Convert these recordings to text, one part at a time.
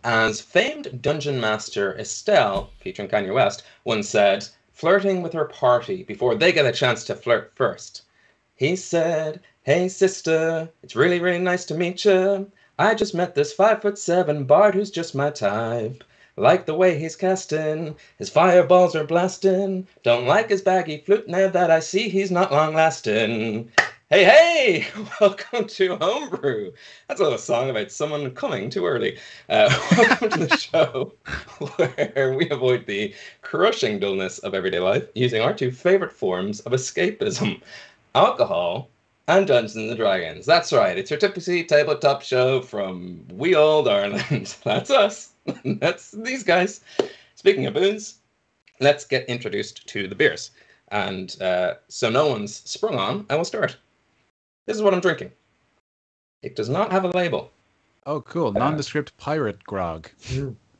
As famed dungeon master Estelle, featuring Kanye West, once said, flirting with her party before they get a chance to flirt first. He said, "Hey sister, it's really, really nice to meet you. I just met this 5'7" bard who's just my type. Like the way he's casting, his fireballs are blasting. Don't like his baggy flute, now that I see he's not long lasting." Hey, hey! Welcome to Homebrew. That's a little song about someone coming too early. Welcome to the show where we avoid the crushing dullness of everyday life using our two favorite forms of escapism, alcohol and Dungeons and Dragons. That's right, it's your typical tabletop show from wee old Ireland. That's us. That's these guys. Speaking of booze, let's get introduced to the beers. And so no one's sprung on, I will start. This is what I'm drinking. It does not have a label. Oh, cool. Nondescript pirate grog.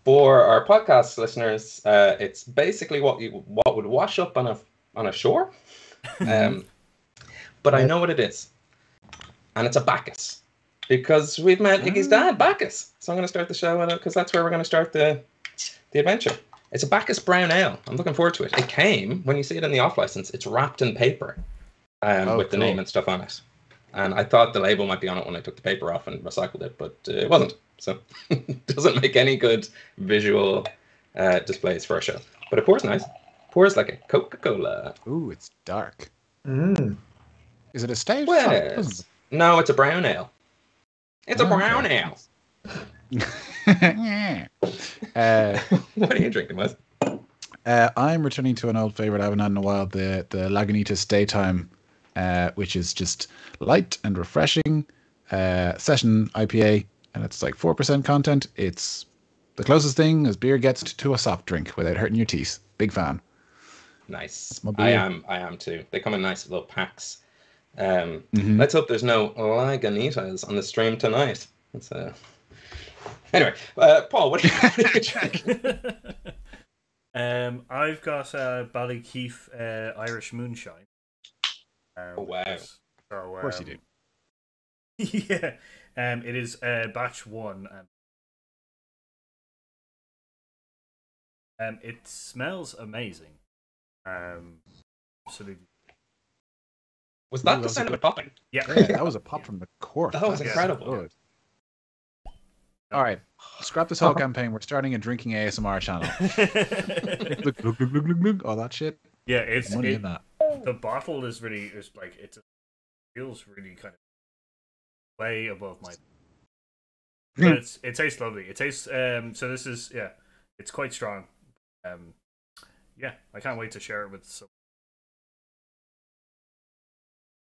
For our podcast listeners, it's basically what would wash up on a shore. But I know what it is. And it's a Bacchus. Because we've met Iggy's dad, Bacchus. So I'm going to start the show because that's where we're going to start the adventure. It's a Bacchus Brown Ale. I'm looking forward to it. It came, when you see it in the off-license, it's wrapped in paper with the name and stuff on it. And I thought the label might be on it when I took the paper off and recycled it, but it wasn't. So it doesn't make any good visual displays for a show. But it pours nice. Pours like a Coca-Cola. Ooh, it's dark. Mm. Is it a stout? Well, no, it's a brown ale. It's a brown ale. What are you drinking, Wes? I'm returning to an old favorite I haven't had in a while, the Lagunitas Daytime, which is just light and refreshing session IPA, and it's like 4% content. It's the closest thing as beer gets to a soft drink without hurting your teeth. Big fan. Nice. I am too. They come in nice little packs. Let's hope there's no Lagunitas on the stream tonight. Anyway, Paul, what are you drinking? I've got Ballykeefe Irish Moonshine. Oh, wow. So, of course you do. Yeah. It is batch 1. It smells amazing. Absolutely. Was that the sound of it popping? Yeah. That was a pop from the cork. That was incredible. Good. All right, scrap this whole campaign. We're starting a drinking ASMR channel. Glug, glug, glug, glug, glug, all that shit. Yeah, in that. The bottle is really feels really kind of way above my. But it tastes lovely. It tastes so this is it's quite strong. I can't wait to share it with some.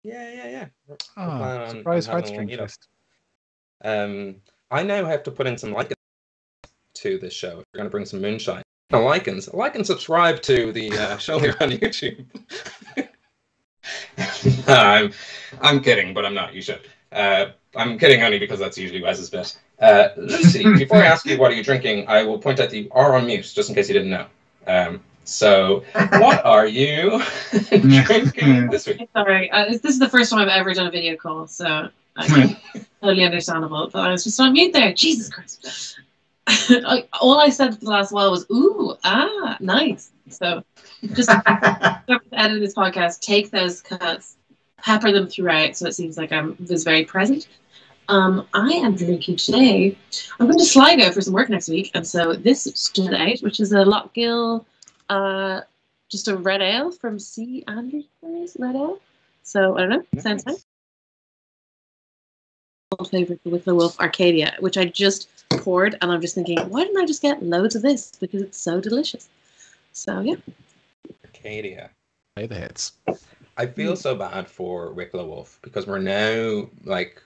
Yeah. Oh, surprise heartstring twist. I now have to put in some lichens to this show. We're going to bring some moonshine. No, lichens. Like and subscribe to the show here on YouTube. I'm kidding, but I'm not. You should. I'm kidding only because that's usually Wes's bit. Lucy, before I ask you what are you drinking, I will point out that you are on mute, just in case you didn't know. So, what are you drinking this week? Sorry, this is the first time I've ever done a video call, so totally understandable. But I was just on mute there. Jesus Christ! All I said for the last while was "ooh, nice." So, just edit this podcast, take those cuts, pepper them throughout, so it seems like I was very present. I am drinking today. I'm going to Sligo for some work next week, and so this stood out, which is a Lochgill. Just a red ale from C. Anderson's red ale. So I don't know. Sounds nice. Old favorite, the Wicklow Wolf Arcadia, which I just poured, and I'm just thinking, why didn't I just get loads of this? Because it's so delicious. So yeah. Arcadia. Play the hits. I feel so bad for Wicklow Wolf because we're now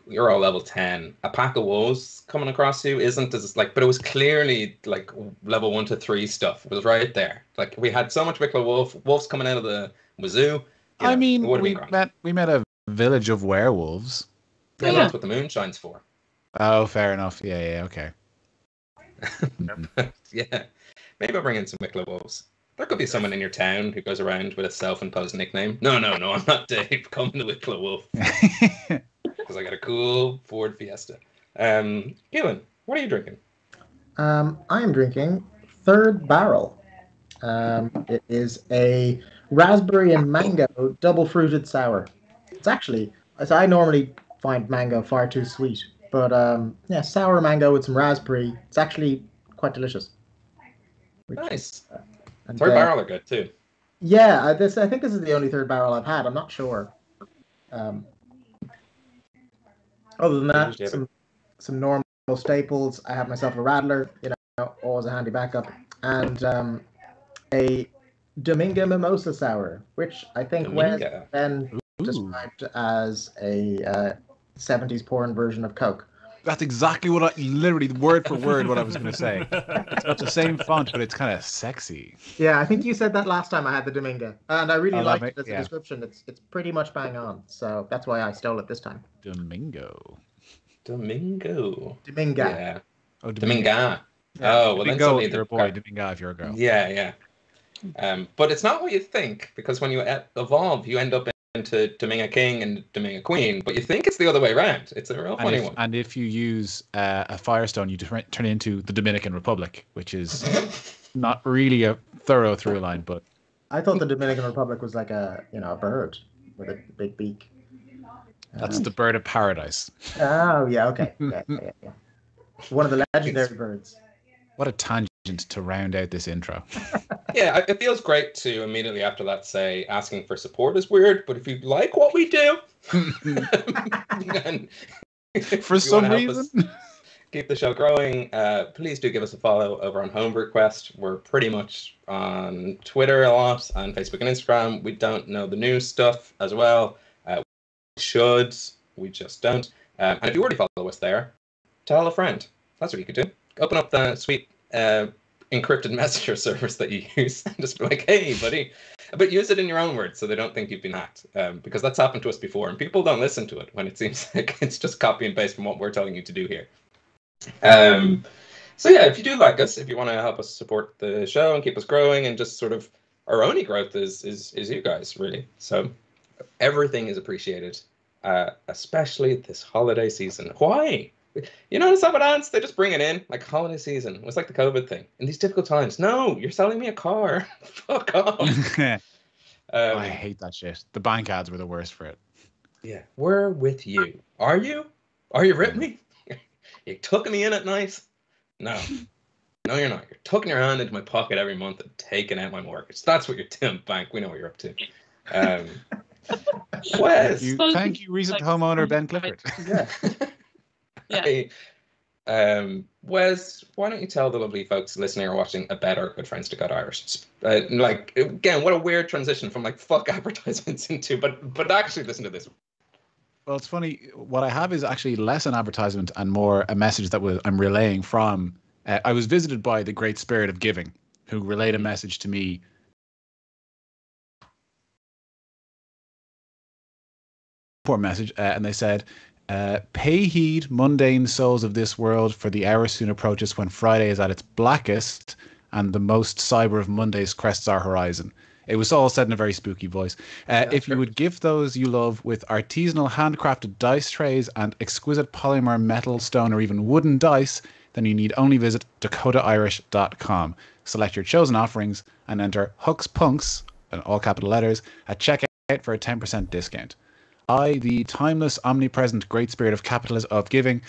you're all level 10. A pack of wolves coming across you isn't as but it was clearly level 1 to 3 stuff. It was right there. We had so much Wicklow wolves coming out of the wazoo. I mean, we met a village of werewolves. Yeah, that's what the moonshine's for. Oh, fair enough. Yeah, okay. Yeah, maybe I'll bring in some Wicklow wolves. There could be someone in your town who goes around with a self-imposed nickname. No, I'm not Dave. Come to Wicklow Wolf because I got a cool Ford Fiesta. Keelan, what are you drinking? I am drinking Third Barrel. It is a raspberry and mango double fruited sour. It's actually, so I normally find mango far too sweet, but yeah, sour mango with some raspberry. It's actually quite delicious. Nice. And Third Barrel are good too. Yeah, I think this is the only Third Barrel I've had. I'm not sure. Other than that, some normal staples. I have myself a Radler, always a handy backup, and a Dominga Mimosa Sour, which I think Wes then described as a 70s porn version of Coke. That's exactly what literally word for word what I was going to say. It's got the same font, but it's kind of sexy. Yeah, I think you said that last time I had the Dominga, and I really liked it as a description. It's pretty much bang on, so that's why I stole it this time. Dominga. Yeah. Oh, Dominga. Yeah. Oh, well, Domingo if you're a boy, Dominga if you're a girl. Yeah. But it's not what you think, because when you evolve, you end up into Dominga King and Dominga Queen, but you think it's the other way around. It's a real funny one. And if you use a Firestone, you turn into the Dominican Republic, which is not really a thorough through line, but... I thought the Dominican Republic was like a bird with a big beak. That's the bird of paradise. Oh, yeah, okay. Yeah. One of the legendary birds. What a tangent to round out this intro. Yeah, it feels great to immediately after that say asking for support is weird, but if you like what we do, then for some reason, keep the show growing. Please do give us a follow over on Homebrew Quest. We're pretty much on Twitter a lot, on Facebook and Instagram. We don't know the new stuff as well. We just don't. And if you already follow us there, tell a friend. That's what you could do. Open up the sweet encrypted messenger service that you use and just be like, hey, buddy. But use it in your own words so they don't think you've been hacked. Because that's happened to us before, and people don't listen to it when it seems like it's just copy and paste from what we're telling you to do here. So yeah, if you do like us, if you want to help us support the show and keep us growing, and just sort of our only growth is you guys, really. So everything is appreciated, especially this holiday season. Why? You notice that with ants, they just bring it in like holiday season. It was like the COVID thing. In these difficult times, no, you're selling me a car. Fuck off. I hate that shit. The bank ads were the worst for it. Yeah, we're with you. Are you? Are you with me? You tucking me in at night? No, you're not. You're tucking your hand into my pocket every month and taking out my mortgage. That's what you're doing, bank. We know what you're up to. Wes, thank you, recent homeowner Ben Clifford. Yeah. Hey, Wes, why don't you tell the lovely folks listening or watching about our good friends to God Irish? Again, what a weird transition from like fuck advertisements into, but actually listen to this. Well, it's funny. What I have is actually less an advertisement and more a message that I'm relaying from. I was visited by the Great Spirit of Giving, who relayed a message to me. Poor message, and they said, pay heed, mundane souls of this world, for the hour soon approaches when Friday is at its blackest and the most cyber of Mondays crests our horizon. It was all said in a very spooky voice. If you would give those you love with artisanal handcrafted dice trays and exquisite polymer metal, stone, or even wooden dice, then you need only visit dakotairish.com. Select your chosen offerings and enter HUXPUNKS, in all capital letters, at checkout for a 10% discount. I, the timeless, omnipresent great spirit of capitalism of giving,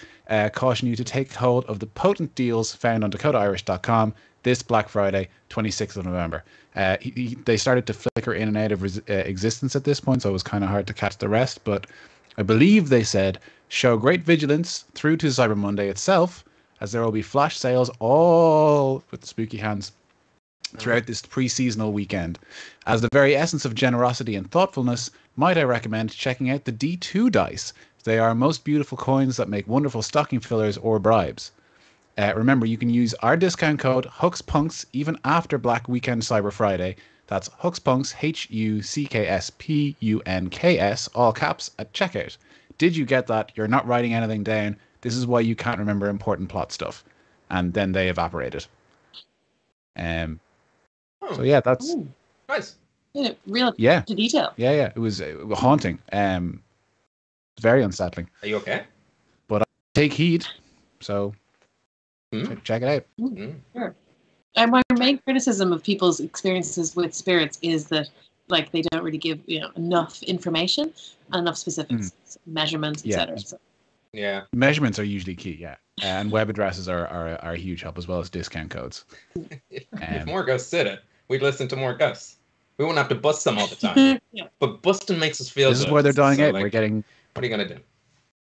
caution you to take hold of the potent deals found on dakotairish.com this Black Friday, 26th of November. They started to flicker in and out of existence at this point, so it was kind of hard to catch the rest, but I believe they said, show great vigilance through to Cyber Monday itself, as there will be flash sales all with spooky hands throughout this pre-seasonal weekend. As the very essence of generosity and thoughtfulness, might I recommend checking out the D2 dice. They are most beautiful coins that make wonderful stocking fillers or bribes. Remember, you can use our discount code HUXPUNKS even after Black Weekend Cyber Friday. That's HUXPUNKS, HUCKSPUNKS, all caps, at checkout. Did you get that? You're not writing anything down. This is why you can't remember important plot stuff. And then they evaporated. Oh, So yeah, that's Ooh, nice. real yeah, to detail. yeah. It was haunting. Very unsettling. Are you okay? But I take heed. So check it out. Mm. Sure. And my main criticism of people's experiences with spirits is that, like, they don't really give enough information and enough specifics, measurements, Yeah. etc. So, Yeah. Measurements are usually key. Yeah, and web addresses are a huge help, as well as discount codes. If more ghosts did it, we'd listen to more ghosts. We wouldn't have to bust them all the time. yeah. But busting makes us feel This good. is why they're dying So, out. like, We're getting. what are you gonna do?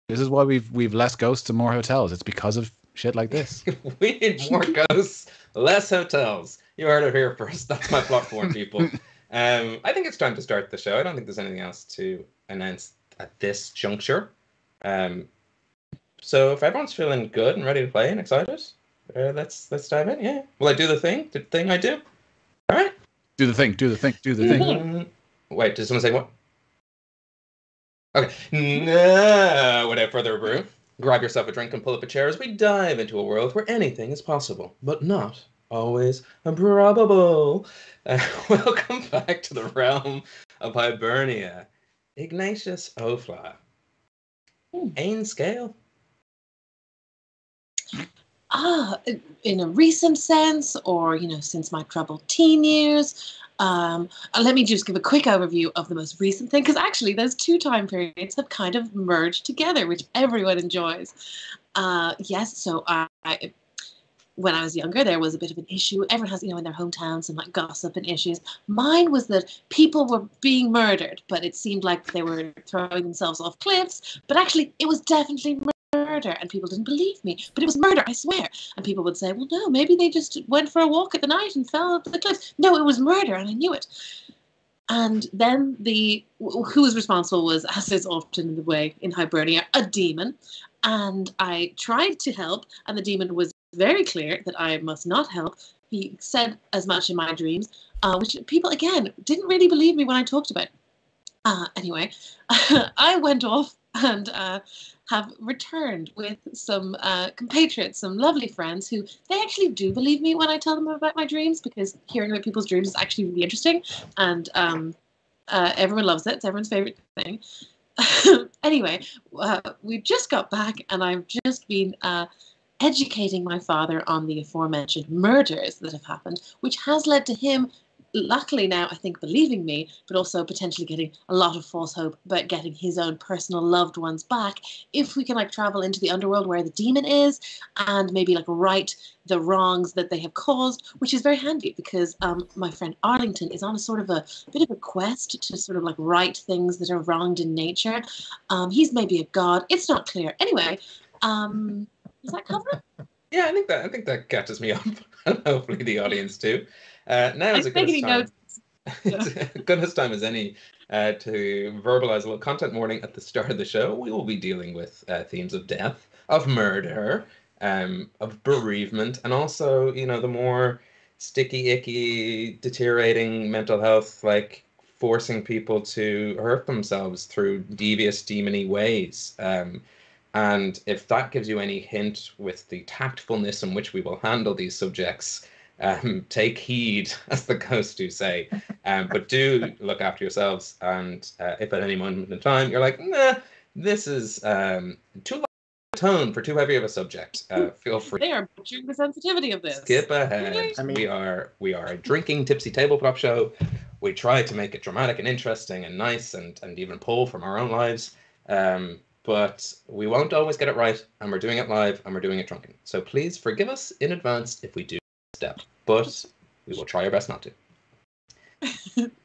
This is why we've less ghosts and more hotels. It's because of shit like this. We need more ghosts, less hotels. You heard it here first. That's my platform, people. I think it's time to start the show. I don't think there's anything else to announce at this juncture. So if everyone's feeling good and ready to play and excited, let's dive in. Yeah. Will I do the thing I do? All right. Do the thing. Do the thing. Do the thing. Wait, did someone say what? Okay. No, without further ado, grab yourself a drink and pull up a chair as we dive into a world where anything is possible, but not always probable. Welcome back to the realm of Hibernia. Ignatius Ofla. Ain Scale. In a recent sense, or since my troubled teen years. Let me just give a quick overview of the most recent thing, because actually those two time periods have kind of merged together, which everyone enjoys. Yes, so when I was younger, there was a bit of an issue. Everyone has, in their hometowns, some like gossip and issues. Mine was that people were being murdered, but it seemed like they were throwing themselves off cliffs. But actually, it was definitely murder, and people didn't believe me. But it was murder, I swear. And people would say, well, no, maybe they just went for a walk at the night and fell off the cliffs. No, it was murder, and I knew it. And then who was responsible was, as is often the way in Hibernia, a demon. And I tried to help, and the demon was very clear that I must not help. He said as much in my dreams, which people, again, didn't really believe me when I talked about. Anyway, I went off and have returned with some compatriots, some lovely friends who they actually do believe me when I tell them about my dreams, because hearing about people's dreams is actually really interesting, and everyone loves it. It's everyone's favorite thing. Anyway, we just got back, and I've just been educating my father on the aforementioned murders that have happened, which has led to him, luckily now, I think, believing me, but also potentially getting a lot of false hope about getting his own personal loved ones back if we can travel into the underworld where the demon is and maybe right the wrongs that they have caused, which is very handy because my friend Arlington is on a sort of a bit of a quest to sort of right things that are wronged in nature. He's maybe a god. It's not clear. Anyway, does that cover it? Yeah, I think that catches me up, and hopefully the audience too. Now is a good time as any to verbalize a little content warning at the start of the show. We will be dealing with themes of death, of murder, of bereavement, and also the more sticky, icky, deteriorating mental health, like forcing people to hurt themselves through devious, demony ways. And if that gives you any hint with the tactfulness in which we will handle these subjects, take heed, as the ghosts do say. But do look after yourselves. And if at any moment in time you're like, nah, this is too low a tone for too heavy of a subject, feel free. They are butchering the sensitivity of this. Skip ahead. We are a drinking tipsy tabletop show. We try to make it dramatic and interesting and nice and even pull from our own lives. But we won't always get it right, and we're doing it live, and we're doing it drunken. So please forgive us in advance if we do step, but we will try our best not to.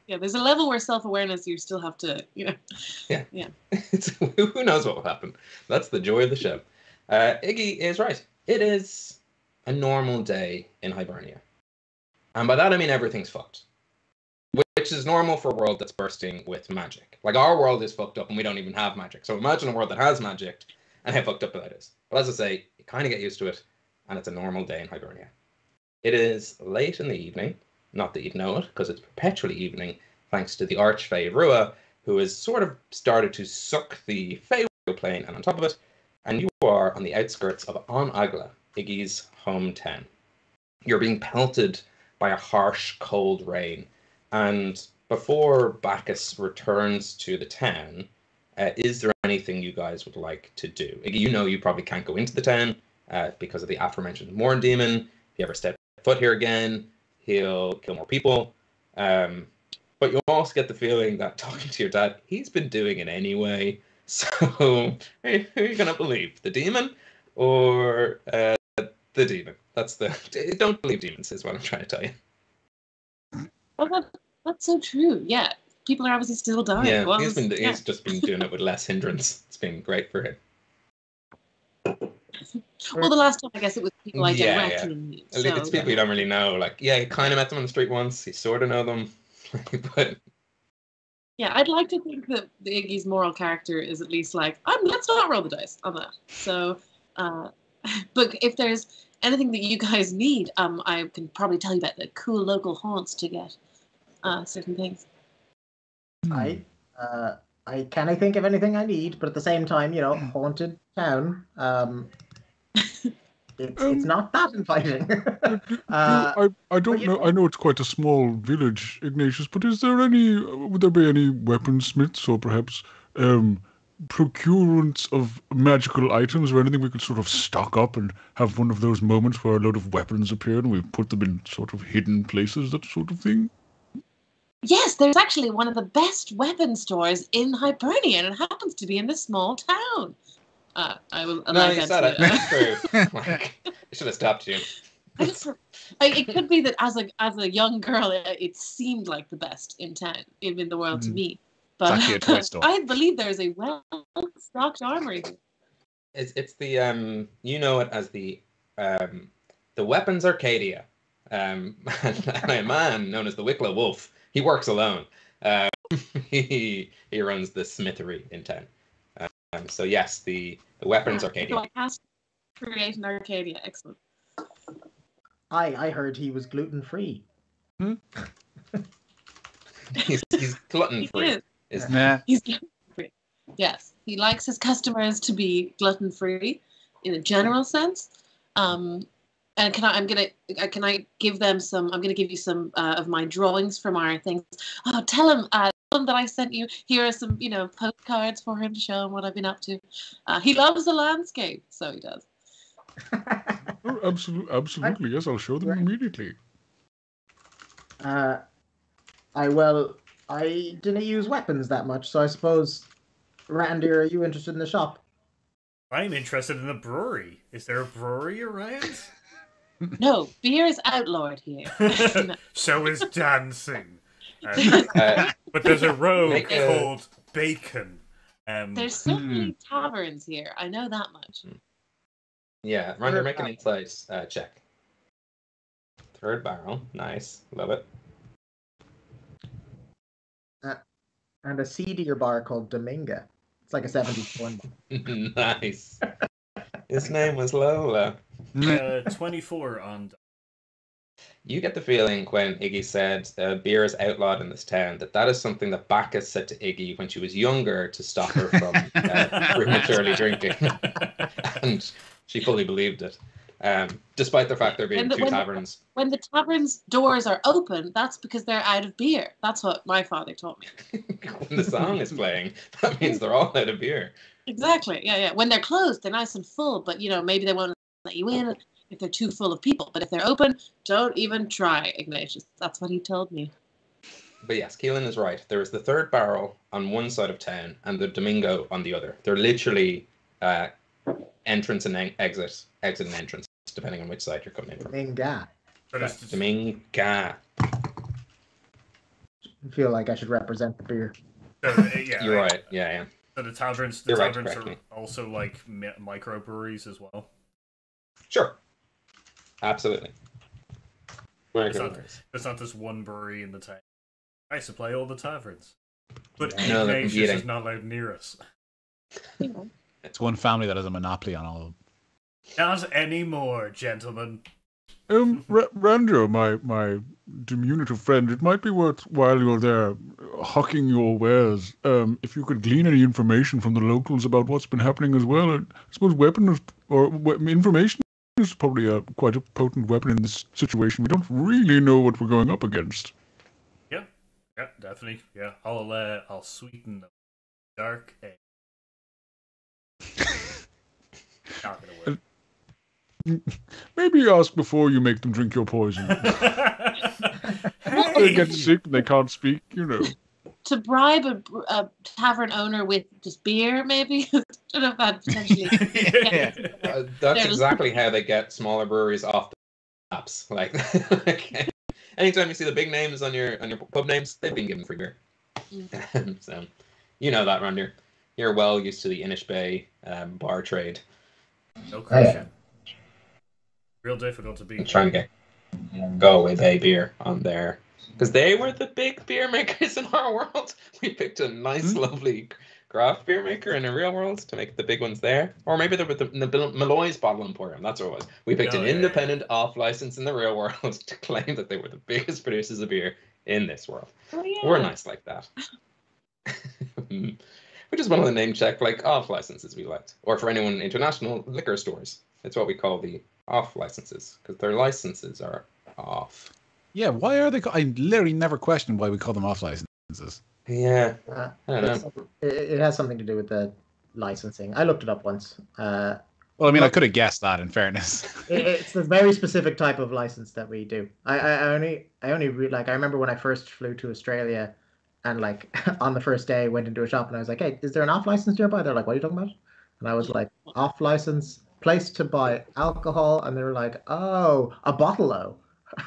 Yeah, there's a level where self-awareness you still have to, Yeah. Who knows what will happen? That's the joy of the show. Iggy is right. It is a normal day in Hibernia. And by that I mean everything's fucked. Which is normal for a world that's bursting with magic. Our world is fucked up and we don't even have magic. So imagine a world that has magic and how fucked up that is. But as I say, you kind of get used to it, and it's a normal day in Hibernia. It is late in the evening. Not that you'd know it, because it's perpetually evening, thanks to the Archfey Rua, who has sort of started to suck the Fey plane and on top of it, and you are on the outskirts of An Eagla, Iggy's hometown. You're being pelted by a harsh, cold rain. And before Bacchus returns to the town, is there anything you guys would like to do? You know you probably can't go into the town because of the aforementioned Morn Demon. If you ever step foot here again, he'll kill more people. But you also get the feeling that talking to your dad, he's been doing it anyway. So who are you going to believe? The demon or the demon? Don't believe demons is what I'm trying to tell you. Well, that's so true. Yeah. People are obviously still dying. Yeah, well, he's just been doing it with less hindrance. It's been great for him. Well, the last time I guess it was people I directly knew. So, it's people you don't really know. Like, yeah, you kind of met them on the street once. You sort of know them, but yeah, I'd like to think that the Iggy's moral character is at least like, let's not roll the dice on that. So, but if there's anything that you guys need, I can probably tell you about the cool local haunts to get certain things. Can I think of anything I need, but at the same time, haunted town. It's not that inviting. I don't know. I know it's quite a small village, Ignatius, but would there be any weaponsmiths or perhaps procurants of magical items or anything we could sort of stock up and have one of those moments where a load of weapons appear and we put them in sort of hidden places, that sort of thing? Yes, there's actually one of the best weapon stores in Hibernia, and it happens to be in this small town. I will allow you said it. That's true. I should have stopped you. It could be that as a young girl, it seemed like the best in town, in the world to me. But actually a toy store. I believe there is a well-stocked armory. It's the you know it as the Weapons Arcadia, and a man known as the Wicklow Wolf. He works alone. He runs the smithery in town. So yes, the Weapons Arcadia. So I cast create an Arcadia. Excellent. I heard he was gluten free. He's gluten free. He's gluten free. Yes, he likes his customers to be gluten free, in a general sense. And can I give them some? I'm gonna give you some of my drawings from our things. Oh, tell him that I sent you. Here are some, postcards for him to show him what I've been up to. He loves the landscape, so he does. Oh, absolutely. Yes, I'll show them immediately. I didn't use weapons that much, so I suppose, Randy, are you interested in the shop? I'm interested in a brewery. Is there a brewery around? No, beer is outlawed here. So is dancing. But there's a road called Bacon. There's certainly taverns here. I know that much. Yeah, Randy, make an insight check. Third barrel, nice, love it. And a seedier bar called Dominga. It's like a 70s one. Nice. His name was Lola. 24 on. You get the feeling when Iggy said beer is outlawed in this town that is something that Bacchus said to Iggy when she was younger to stop her from prematurely drinking. And she fully believed it. Despite the fact there being two taverns. When the tavern's doors are open, that's because they're out of beer. That's what my father taught me. When the song is playing, that means they're all out of beer. Exactly. Yeah. When they're closed, they're nice and full, but maybe they won't let you in if they're too full of people. But if they're open, don't even try, Ignatius. That's what he told me. But yes, Keelan is right. There is the third barrel on one side of town and the Domingo on the other. They're literally entrance and exit and entrance, depending on which side you're coming in from. Dominga. Dominga. I feel like I should represent the beer. You're right. Yeah. So the taverns are also like microbreweries as well. Sure. Absolutely. There's not this one brewery in the town. I supply all the taverns. But Ignatius is not allowed near us. It's one family that has a monopoly on all of them. Not anymore, gentlemen. Randro, my diminutive friend, it might be worthwhile you're there hawking your wares. If you could glean any information from the locals about what's been happening as well. I suppose weapons or information This is probably quite a potent weapon in this situation. We don't really know what we're going up against. Yeah, definitely. Yeah, I'll sweeten the dark egg. Not gonna work. Maybe ask before you make them drink your poison. They get sick and they can't speak, you know. To bribe a tavern owner with just beer, maybe? I don't know if that potentially... That's exactly how they get smaller breweries off the apps. Like, anytime you see the big names on your pub names, they've been given free beer. So, you know that, Randy. You're well used to the Inish Bay bar trade. No question. Real difficult to beat. I'm trying to get Galway Bay beer on there. Because they were the big beer makers in our world. We picked a nice, lovely craft beer maker in the real world to make the big ones there. Or maybe they were the Malloy's Bottle Emporium. That's what it was. We picked an independent off-license in the real world to claim that they were the biggest producers of beer in this world. Oh, yeah. We're nice like that. Which is one of the name check like off licenses we liked. Or for anyone international, liquor stores. It's what we call the off licenses because their licenses are off. Yeah, why are they? I literally never questioned why we call them off licenses. Yeah, I don't know. It has something to do with the licensing. I looked it up once. Well, I mean, I could have guessed that. In fairness, it's a very specific type of license that we do. I only like I remember when I first flew to Australia, and like on the first day went into a shop and I was like, "Hey, is there an off license nearby?" They're like, "What are you talking about?" And I was like, "Off license place to buy alcohol," and they were like, "Oh, a bottle-o."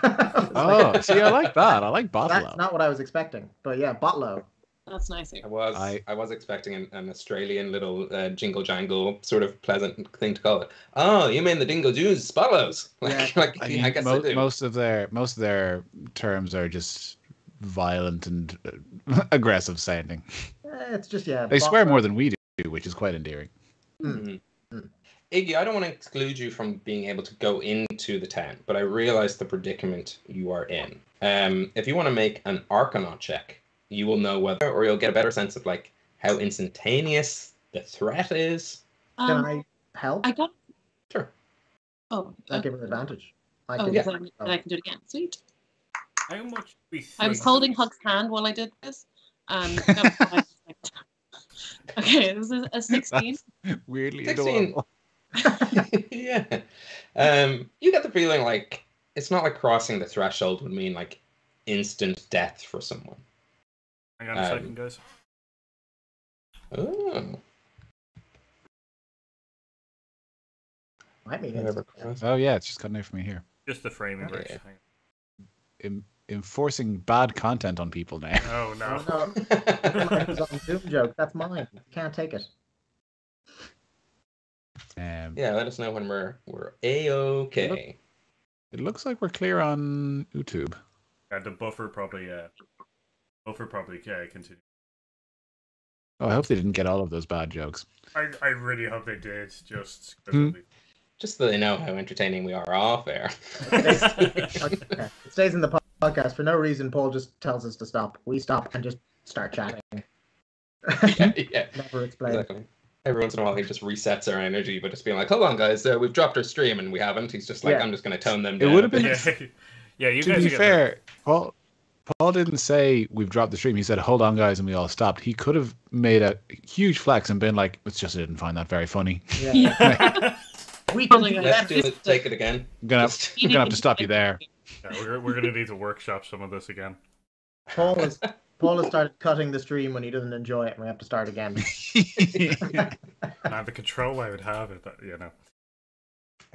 Oh, see, I like that. I like bottle-o. That's not what I was expecting, but yeah, bottle-o. That's nicer. I was expecting an Australian little jingle jangle sort of pleasant thing to call it. Oh, you mean the dingo Jews, spallows? I guess most of their terms are just violent and aggressive sounding. It's just They swear more than we do, which is quite endearing. Iggy, I don't want to exclude you from being able to go into the town, but I realize the predicament you are in. If you want to make an Arcana check, you will know whether, or you'll get a better sense of like how instantaneous the threat is. Can I help? I got. Sure. Oh, I give an advantage. I can do it again. Sweet. How much do we think? I was holding Huck's hand while I did this, and okay, this is a 16. That's weirdly 16. adorable. Yeah. You get the feeling like it's not like crossing the threshold would mean like instant death for someone. Hang on a second, guys. Oh. Might mean Oh yeah, it's just cutting out for me here. Just the framing version. Enforcing bad content on people now. Oh no. Doom joke. That's mine. Can't take it. Yeah, let us know when we're A-okay. It looks like we're clear on YouTube. Yeah, the buffer probably continue. Oh, I hope they didn't get all of those bad jokes. I really hope they did. Just so they know how entertaining we are off air. It stays in the podcast for no reason. Paul just tells us to stop. We stop and just start chatting. Yeah. Never explain. Exactly. Every once in a while, he just resets our energy, but just being like, "Hold on, guys, we've dropped our stream and we haven't." He's just like, "I'm just going to tone them down." It would have been. Yeah, you to guys. be fair, Paul didn't say we've dropped the stream. He said, "Hold on, guys," and we all stopped. He could have made a huge flex and been like, "It's just I didn't find that very funny." Yeah. We can Let's do it. Take it again. I'm gonna have to stop you there. Yeah, we're gonna need to workshop some of this again. Paul has started cutting the stream when he doesn't enjoy it, and we have to start again. The control I would have it, you know.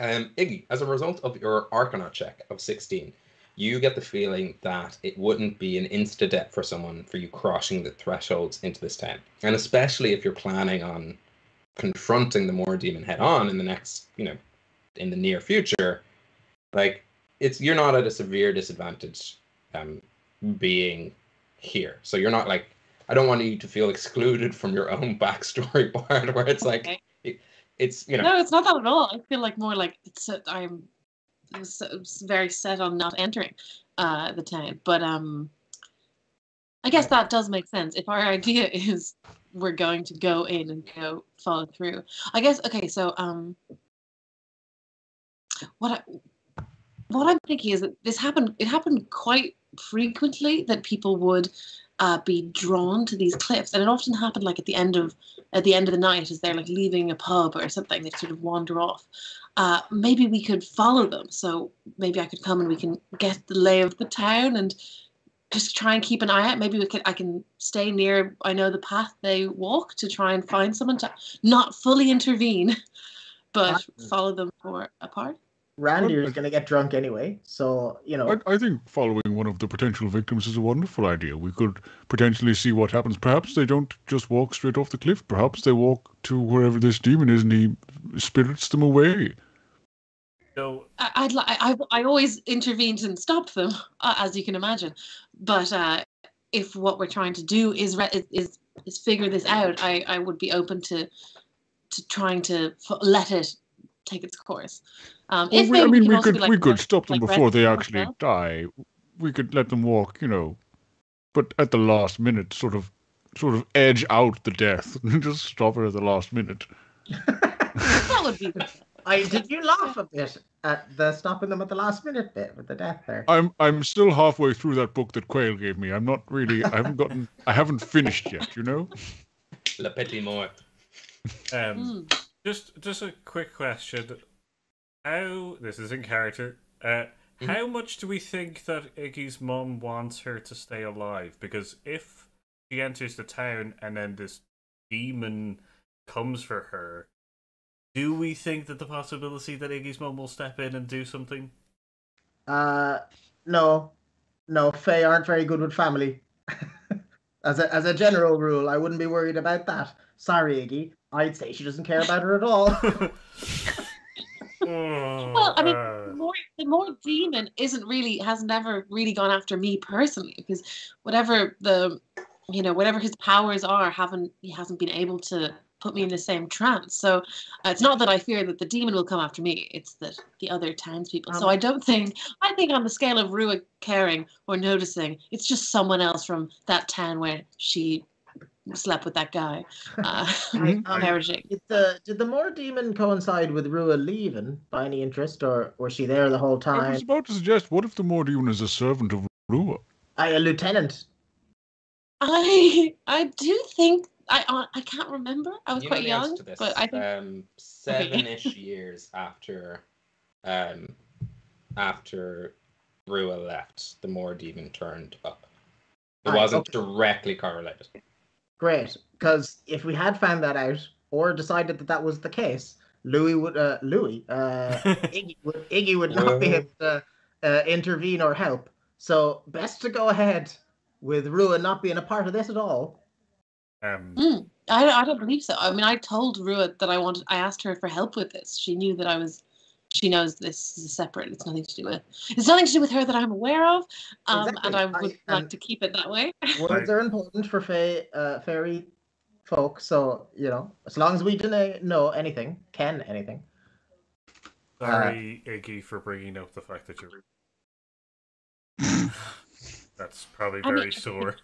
Iggy, as a result of your Arcana check of 16, you get the feeling that it wouldn't be an insta-death for someone for you crossing the thresholds into this town. And especially if you're planning on confronting the Moor Demon head on in the next, in the near future, like, you're not at a severe disadvantage being here. So you're not like, I don't want you to feel excluded from your own backstory part where it's like, it's, No, it's not that at all. I feel like more like I'm very set on not entering the town. But I guess that does make sense. If our idea is we're going to go in and follow through. I guess, okay, so what I'm thinking is that it happened quite frequently that people would be drawn to these cliffs, and it often happened like at the end of the night as they're like leaving a pub or something. They sort of wander off. Maybe we could follow them. So maybe I could come and we can get the lay of the town and just try and keep an eye out. Maybe I can stay near. I know the path they walk to try and find someone to not fully intervene, but follow them for a part. Randy is going to get drunk anyway, so, you know. I think following one of the potential victims is a wonderful idea. We could potentially see what happens. Perhaps they don't just walk straight off the cliff. Perhaps they walk to wherever this demon is and he spirits them away. So I always intervened and stopped them, as you can imagine. But if what we're trying to do is figure this out, I would be open to trying to let it take its course. We could stop them before they actually die. We could let them walk, you know, but at the last minute, sort of edge out the death and just stop it at the last minute. That would be good. Did you laugh a bit at the stopping them at the last minute bit with the death there? I'm still halfway through that book that Quayle gave me. I'm not really. I haven't finished yet. You know. Le petit mort. Just a quick question. How this is in character? How much do we think that Iggy's mum wants her to stay alive? Because if she enters the town and then this demon comes for her, do we think that the possibility that Iggy's mum will step in and do something? No, Fae aren't very good with family. As a general rule, I wouldn't be worried about that. Sorry, Iggy. I'd say she doesn't care about her at all. Well, I mean, the more demon has never really gone after me personally, because whatever his powers are, he hasn't been able to put me in the same trance. So it's not that I fear that the demon will come after me, it's that the other townspeople. So I think on the scale of Rua caring or noticing, it's just someone else from that town where she slept with that guy. Perishing. Did the more demon coincide with Rua leaving by any interest, or was she there the whole time? I was about to suggest, what if the more demon is a servant of Rua? A lieutenant. I do think I can't remember. I was quite young, but I think 7-ish years after Rua left, the more demon turned up. It wasn't directly correlated. Great, because if we had found that out or decided that was the case, Iggy would not be able to intervene or help. So best to go ahead with Rua not being a part of this at all. I don't believe so. I mean, I told Rua that I asked her for help with this. She knew that she knows this is separate. It's nothing to do with her that I'm aware of. Exactly. And I would like to keep it that way. Words are important for fairy folk, so, you know, as long as we didn't know anything. Sorry, Iggy, for bringing up the fact that you're... That's probably very sore.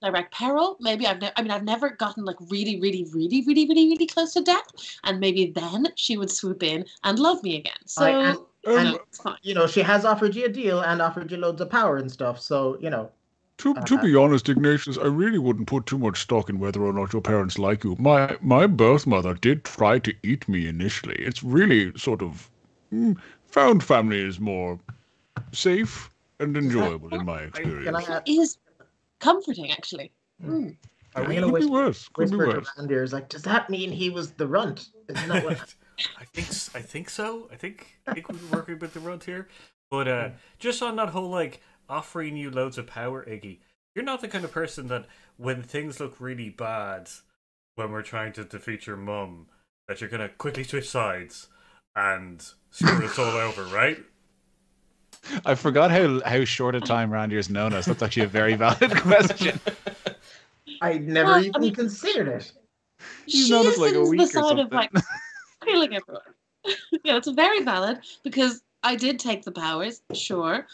Direct peril. Maybe I've never gotten like really, really, really, really, really, really close to death, and maybe then she would swoop in and love me again. So it's fine. You know, she has offered you a deal and offered you loads of power and stuff. So, you know. To be honest, Ignatius, I really wouldn't put too much stock in whether or not your parents like you. My birth mother did try to eat me initially. It's really sort of found family is more safe and enjoyable in my experience. It is comforting, actually. I'm gonna whisper to Randy, like, does that mean he was the runt? Isn't that what? I think so. I think we're working with the runt here. But just on that whole like offering you loads of power, Iggy, you're not the kind of person that when things look really bad when we're trying to defeat your mum, that you're gonna quickly switch sides and screw us all over, right? I forgot how short a time Randy has known us. That's actually a very valid question. I never even considered it. She's known us like a week the or side something. of like killing everyone. Yeah, it's very valid because I did take the powers, sure,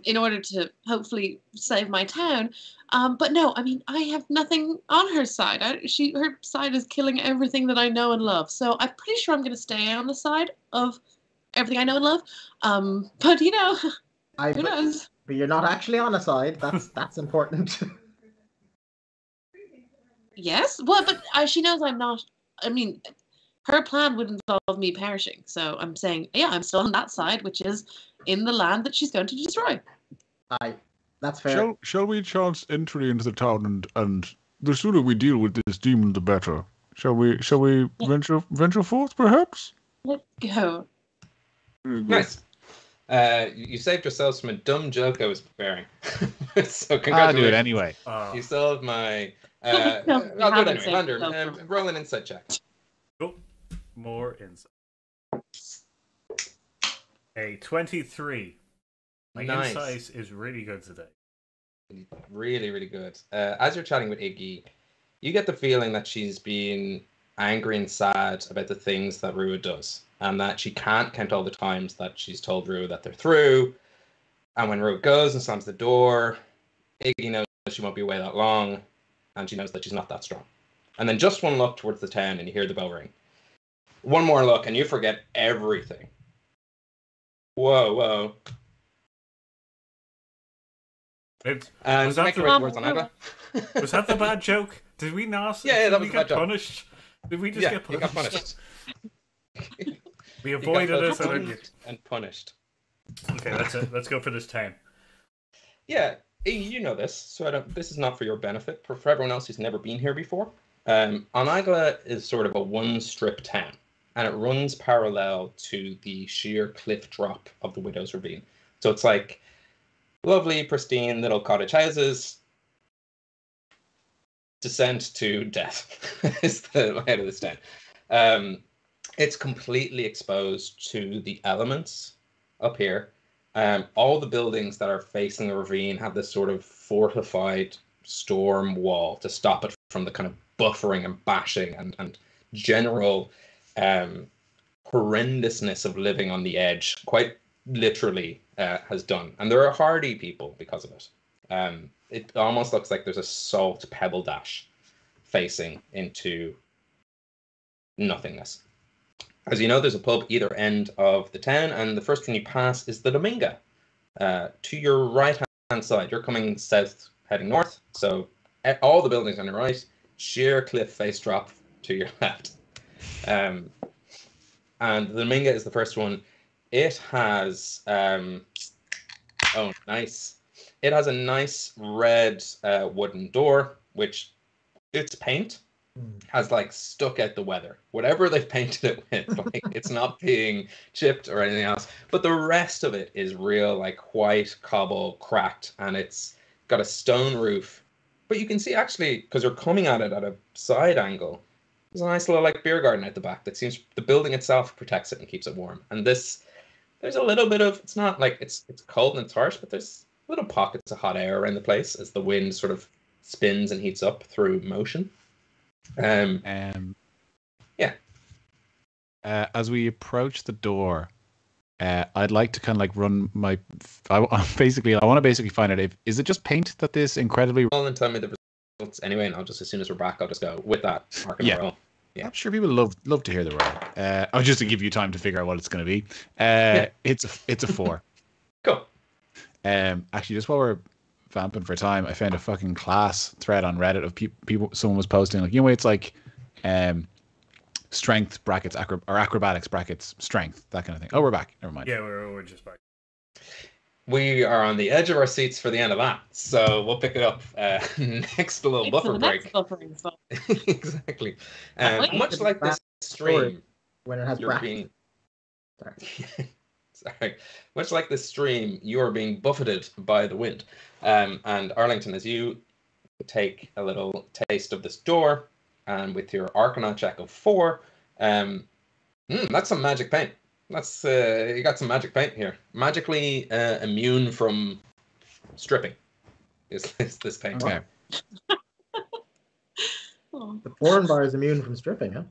in order to hopefully save my town. But no, I mean, I have nothing on her side. Her side is killing everything that I know and love. So I'm pretty sure I'm going to stay on the side of everything I know and love. But you know, who But knows? you're not actually on a side. That's important. Yes. Well, but she knows I'm not. I mean, her plan would involve me perishing. So I'm saying, yeah, I'm still on that side, which is in the land that she's going to destroy. That's fair. Shall we chance entry into the town and the sooner we deal with this demon, the better. Shall we venture forth, perhaps? Let's go. Nice. You saved yourselves from a dumb joke I was preparing. So I'll congratulations. do it anyway. You solved my... No, I'll do it haven't anyway. saved yourself from- Roll an insight check. Cool. More insight. A 23. My Nice. insight is really good today. Really, really good. As you're chatting with Iggy, you get the feeling that she's been angry and sad about the things that Rua does, and that she can't count all the times that she's told Rua that they're through. And when Rua goes and slams the door, Iggy knows that she won't be away that long, and she knows that she's not that strong. And then just one look towards the town, and you hear the bell ring. One more look, and you forget everything. Whoa. And Was that make the- your way towards An Eagla. Was that the bad joke? Did we not? Yeah, did that we was a get bad joke. punished? Did we just Yeah, get you punished? got punished. We You got avoided both it. bullied and punished. Okay, let's go for this town. Yeah, you know this, so this is not for your benefit. For everyone else who's never been here before, An Eagla is sort of a one-strip town, and it runs parallel to the sheer cliff drop of the Widow's Ravine. So it's like lovely, pristine little cottage houses. Descent to death is the layout of this town. It's completely exposed to the elements up here. All the buildings that are facing the ravine have this sort of fortified storm wall to stop it from the kind of buffering and bashing and general horrendousness of living on the edge, quite literally has done. And there are hardy people because of it. It almost looks like there's a salt pebble dash facing into nothingness. As you know, there's a pub either end of the town, and the first one you pass is the Dominga. To your right-hand side, you're coming south, heading north, so all the buildings on your right, sheer cliff face drop to your left. And the Dominga is the first one. It has... oh, nice. It has a nice red wooden door, which its paint has like stuck out the weather. Whatever they've painted it with, like it's not being chipped or anything else. But the rest of it is real, like white cobble, cracked, and it's got a stone roof. But you can see actually, because you're coming at it at a side angle, there's a nice little like beer garden at the back that seems the building itself protects it and keeps it warm. And this, there's a little bit of, it's not like it's cold and it's harsh, but there's little pockets of hot air around the place as the wind sort of spins and heats up through motion. Yeah. As we approach the door, I'd like to kind of like run my. I want to basically find out is it just paint that this incredibly. Roll and tell me the results anyway, and I'll just as soon as we're back, I'll just go with that. Roll. Yeah. I'm sure people love to hear the roll. I'll just to give you time to figure out what it's going to be. It's a 4. Cool. Actually, just while we're vamping for time, I found a fucking class thread on Reddit of people. Someone was posting like, it's like, strength brackets or acrobatics brackets strength, that kind of thing. Oh, we're back. Never mind. Yeah, we're just back. We are on the edge of our seats for the end of that, so we'll pick it up next little buffer break. Buffering stuff. Exactly. Much like this stream, when it has brackets. Sorry. Much like this stream, you are being buffeted by the wind. And Arlington, as you take a little taste of this door, and with your Arcana check of 4, that's some magic paint. That's you got some magic paint here. Magically immune from stripping is this paint. Okay. The porn bar is immune from stripping, huh?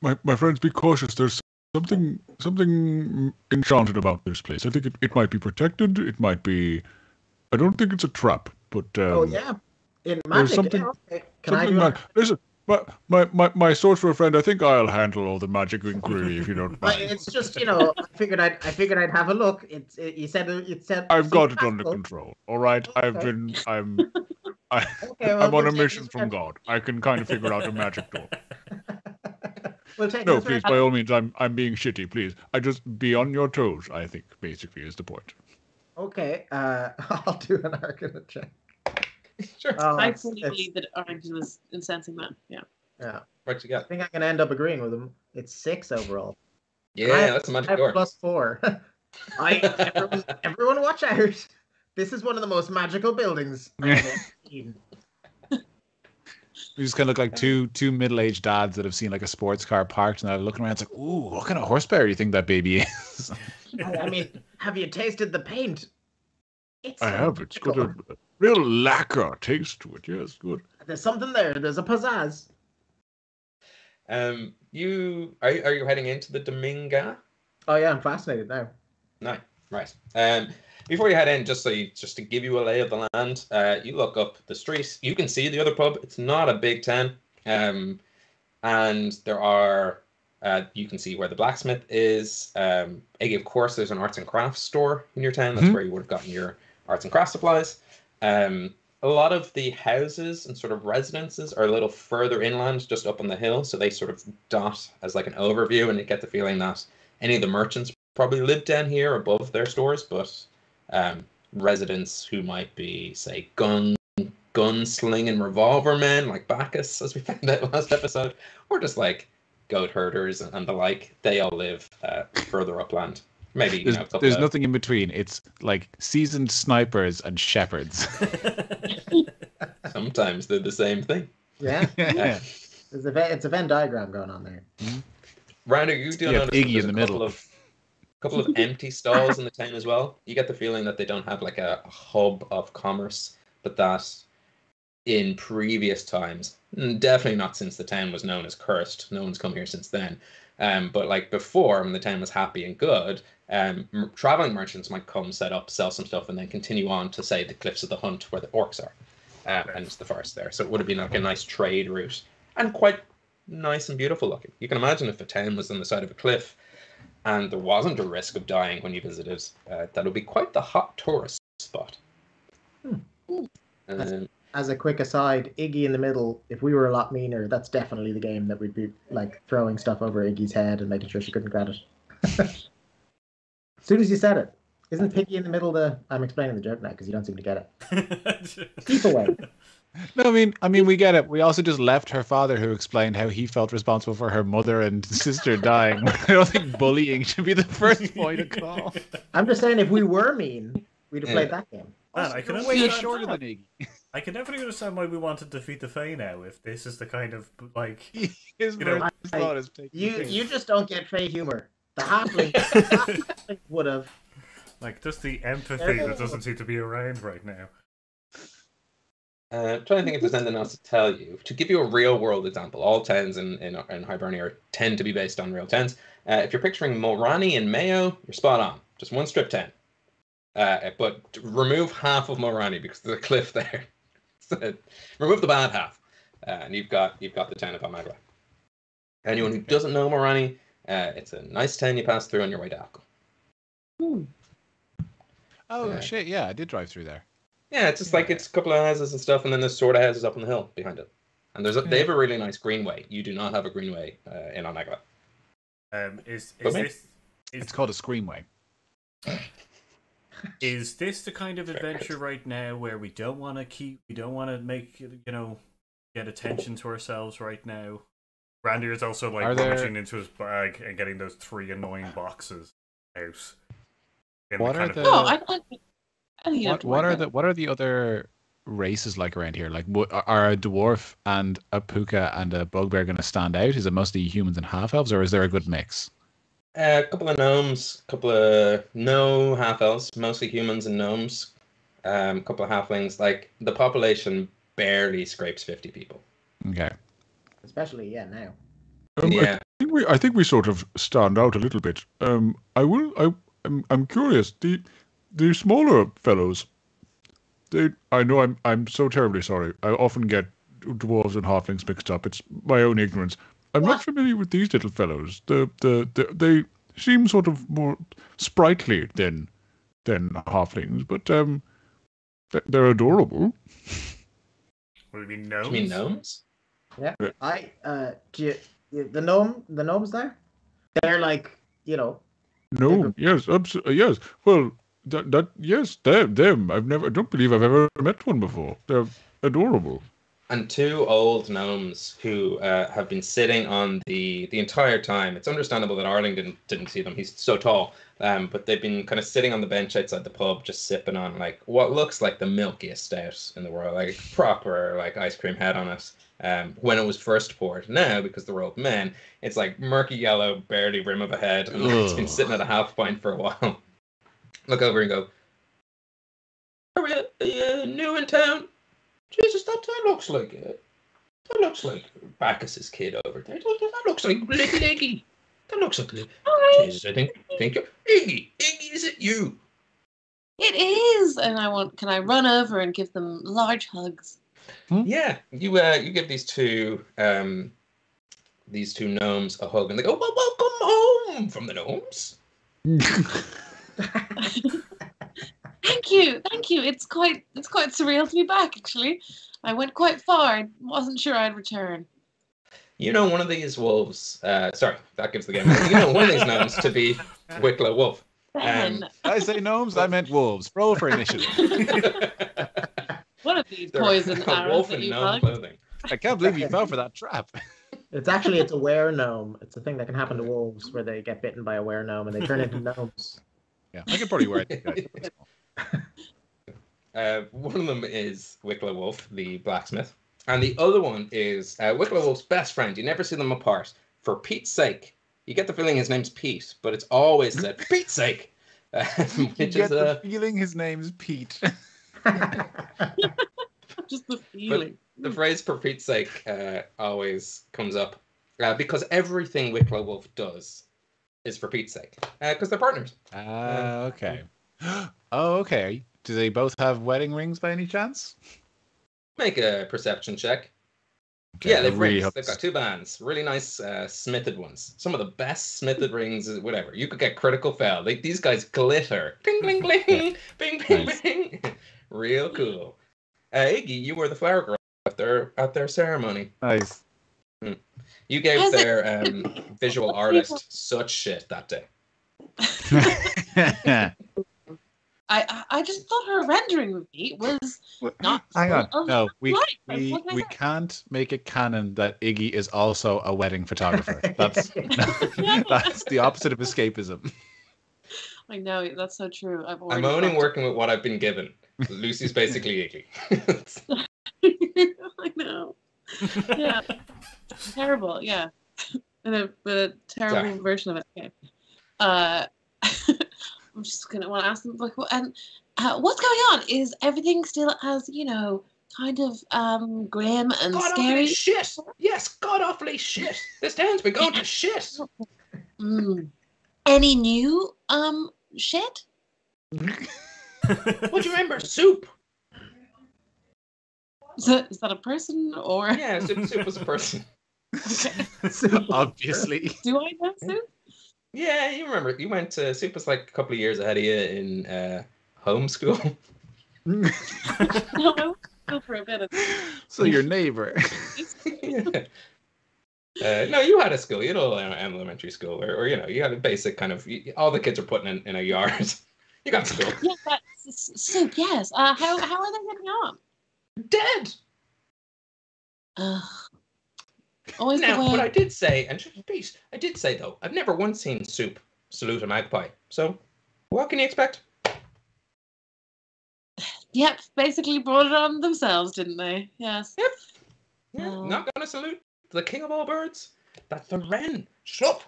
My friends, be cautious. There's something enchanted about this place. I think it might be protected. It might be. I don't think it's a trap, but oh yeah, in magic. something. Okay. Can I do My sorcerer friend, I think I'll handle all the magic inquiry if you don't mind. It's just, I figured I'd have a look. You said I've got it under control. All right, Okay. I'm Okay, well, I'm on we'll a take mission this from as- God. I can kind of figure out a magic door. We'll take No, this please, as- by all means, I'm being shitty. Please, I just be on your toes. I think basically is the point. Okay, I'll do an Arcana check. Sure. Oh, I it's- fully it's- believe that Arrington was incensing that. Yeah. Yeah, What you I got? think I can end up agreeing with him. It's 6 overall. Yeah, that's a I magic have door. +4. Everyone watch out. This is one of the most magical buildings I have ever seen. We just kind of look like two middle-aged dads that have seen like a sports car parked, and they're looking around. It's like, ooh, what kind of horsepower do you think that baby is? I mean, have you tasted the paint? It's I so have. It's got magical. a real lacquer taste to it. Yes, good. There's something there. There's a pizzazz. You are you heading into the Dominga? Oh yeah, I'm fascinated now. No, right. Before you head in, just to give you a lay of the land, you look up the street. You can see the other pub. It's not a big town, and there are. You can see where the blacksmith is. Iggy, of course, there's an arts and crafts store in your town. That's where you would have gotten your arts and crafts supplies. A lot of the houses and sort of residences are a little further inland, just up on the hill, so they sort of dot as like an overview, and you get the feeling that any of the merchants probably live down here above their stores, but residents who might be, say, gunslinging revolver men like Bacchus, as we found out last episode, or just like goat herders and the like, they all live further upland. Maybe There's nothing in between. It's like seasoned snipers and shepherds. Sometimes they're the same thing. Yeah, Yeah. it's a Venn diagram going on there. Randall, you do You have notice Iggy there's in a the middle. couple of empty stalls in the town as well. You get the feeling that they don't have like a hub of commerce, but that in previous times, definitely not since the town was known as cursed, no one's come here since then, but like before, when the town was happy and good, traveling merchants might come, set up, sell some stuff, and then continue on to, say, the Cliffs of the Hunt where the orcs are, and it's the forest there. So it would have been like a nice trade route and quite nice and beautiful looking. You can imagine if a town was on the side of a cliff and there wasn't a risk of dying when you visited, that would be quite the hot tourist spot. As a quick aside, Iggy in the middle, if we were a lot meaner, that's definitely the game that we'd be like throwing stuff over Iggy's head and making sure she couldn't grab it. As soon as you said it, isn't Piggy in the middle I'm explaining the joke now because you don't seem to get it. Keep away. No, I mean, we get it. We also just left her father, who explained how he felt responsible for her mother and sister dying. I don't think bullying should be the first point of call. I'm just saying, if we were mean, we'd have played that game. Man, I can You're way understand. shorter than Iggy. I can definitely understand why we want to defeat the Fae now. If this is the kind of like, His You know, first thought is taking the piss. You just don't get Fae humor. The halfling would have. like just the empathy that doesn't seem to be around right now. Trying to think if there's anything else to tell you. To give you a real world example, all towns in Hibernia tend to be based on real towns. If you're picturing Mulroney and Mayo, you're spot on. Just one strip town. But remove half of Mulroney because there's a cliff there. So, remove the bad half, and you've got the town of An Eagla. Anyone who doesn't know Mulroney, it's a nice town you pass through on your way to Alco. Oh shit! Yeah, I did drive through there. Yeah, it's just like it's a couple of houses and stuff, and then there's sort of houses up on the hill behind it. And they have a really nice greenway. You do not have a greenway in An Eagla. It's called a screenway. Is this the kind of adventure right now where we don't want to make, get attention to ourselves right now? Randy is also like rummaging into his bag and getting those 3 annoying boxes out. What are the? No, I think you have to What worry are about what are the other races like around here? Like, are a dwarf and a puka and a bugbear going to stand out? Is it mostly humans and half elves, or is there a good mix? A couple of gnomes, no half elves, mostly humans and gnomes. A couple of halflings. Like the population barely scrapes 50 people. Okay. Especially now. Yeah. I think we sort of stand out a little bit. I'm curious. The smaller fellows. I know I'm so terribly sorry. I often get dwarves and halflings mixed up. It's my own ignorance. I'm not familiar with these little fellows. They seem sort of more sprightly than halflings, but they're adorable. What do you mean Do gnomes? you mean gnomes? Yeah. The gnomes there? They're like, No, yes, yes. Well, yes, them. I don't believe I've ever met one before. They're adorable. And two old gnomes who have been sitting on the entire time. It's understandable that Arling didn't see them. He's so tall. But they've been kind of sitting on the bench outside the pub, just sipping on like what looks like the milkiest stout in the world, like proper like ice cream head on it. When it was first poured. Now, because they're old men, it's like murky yellow, barely rim of a head, and it's been sitting at a half pint for a while. Look over and go, "Are we new in town? Jesus, that looks like Bacchus's kid over there. That looks like little Iggy. That looks like little. Jesus, I think you're Iggy. Iggy, is it you?" It is, and can I run over and give them large hugs? Yeah, you give these two gnomes a hug, and they go, "Well, welcome home from the gnomes." Thank you. It's quite surreal to be back. Actually, I went quite far. I wasn't sure I'd return. You know, one of these wolves. Sorry, that gives the game. You know, one of these gnomes to be Wicklow Wolf. Ben, Did I say gnomes? I meant wolves. Roll for initiative. what are these They're poison a arrows wolf that in you gnome hugged? clothing. I can't believe you fell for that trap. It's a were gnome. It's a thing that can happen to wolves where they get bitten by a were gnome and they turn into gnomes. Yeah, I could probably wear it. One of them is Wicklow Wolf, the blacksmith, and the other one is Wicklow Wolf's best friend. You never see them apart. For Pete's sake, you get the feeling his name's Pete, but it's always said, "For Pete's sake," which You is get the feeling his name's Pete. Just the feeling. the phrase "for Pete's sake" always comes up because everything Wicklow Wolf does is for Pete's sake, because they're partners. Okay. Oh, okay. Do they both have wedding rings by any chance? Make a perception check. Okay, Yeah, they've really rings. hope They've got two bands, really nice smithed ones. Some of the best smithed rings, whatever. You could get critical fail. These guys glitter. Bing, bling, bling. Bing, bing, Nice. bing. Real cool. Iggy, you were the flower girl at their ceremony. Nice. You gave Has it- their visual artist such shit that day. I just thought her rendering of me was not. Hang on. full of No, we life. What can I we say? can't make it canon that Iggy is also a wedding photographer. That's that's the opposite of escapism. I know that's so true. I'm only working with what I've been given. Lucy's basically Iggy. I know. Yeah. Terrible. Yeah. But a terrible Sorry. version of it. Okay. I'm just gonna want to ask them like, what's going on? Is everything still as kind of grim and God scary? awfully shit. Yes, god awfully shit. This town's been going to shit. Any new shit? What do you remember? Soup. Is that a person or? Yeah, Soup was a person. Okay. Obviously. Do I know Soup? Yeah, you remember. You went to Soup was like a couple of years ahead of you in homeschool. No, I was still for a bit of. So your neighbor. No, you had a school. You had an elementary school, or you had a basic kind of. All the kids are putting in a yard. You got school. Yeah, that's Soup. Yes. How are they getting on? Dead. Always Now, the way. but I did say, and please, I did say though, I've never once seen Soup salute a magpie. So, what can you expect? Yep, basically brought it on themselves, didn't they? Yes. Yep. Yeah, Oh. not gonna salute the king of all birds. That's the wren. Shut up.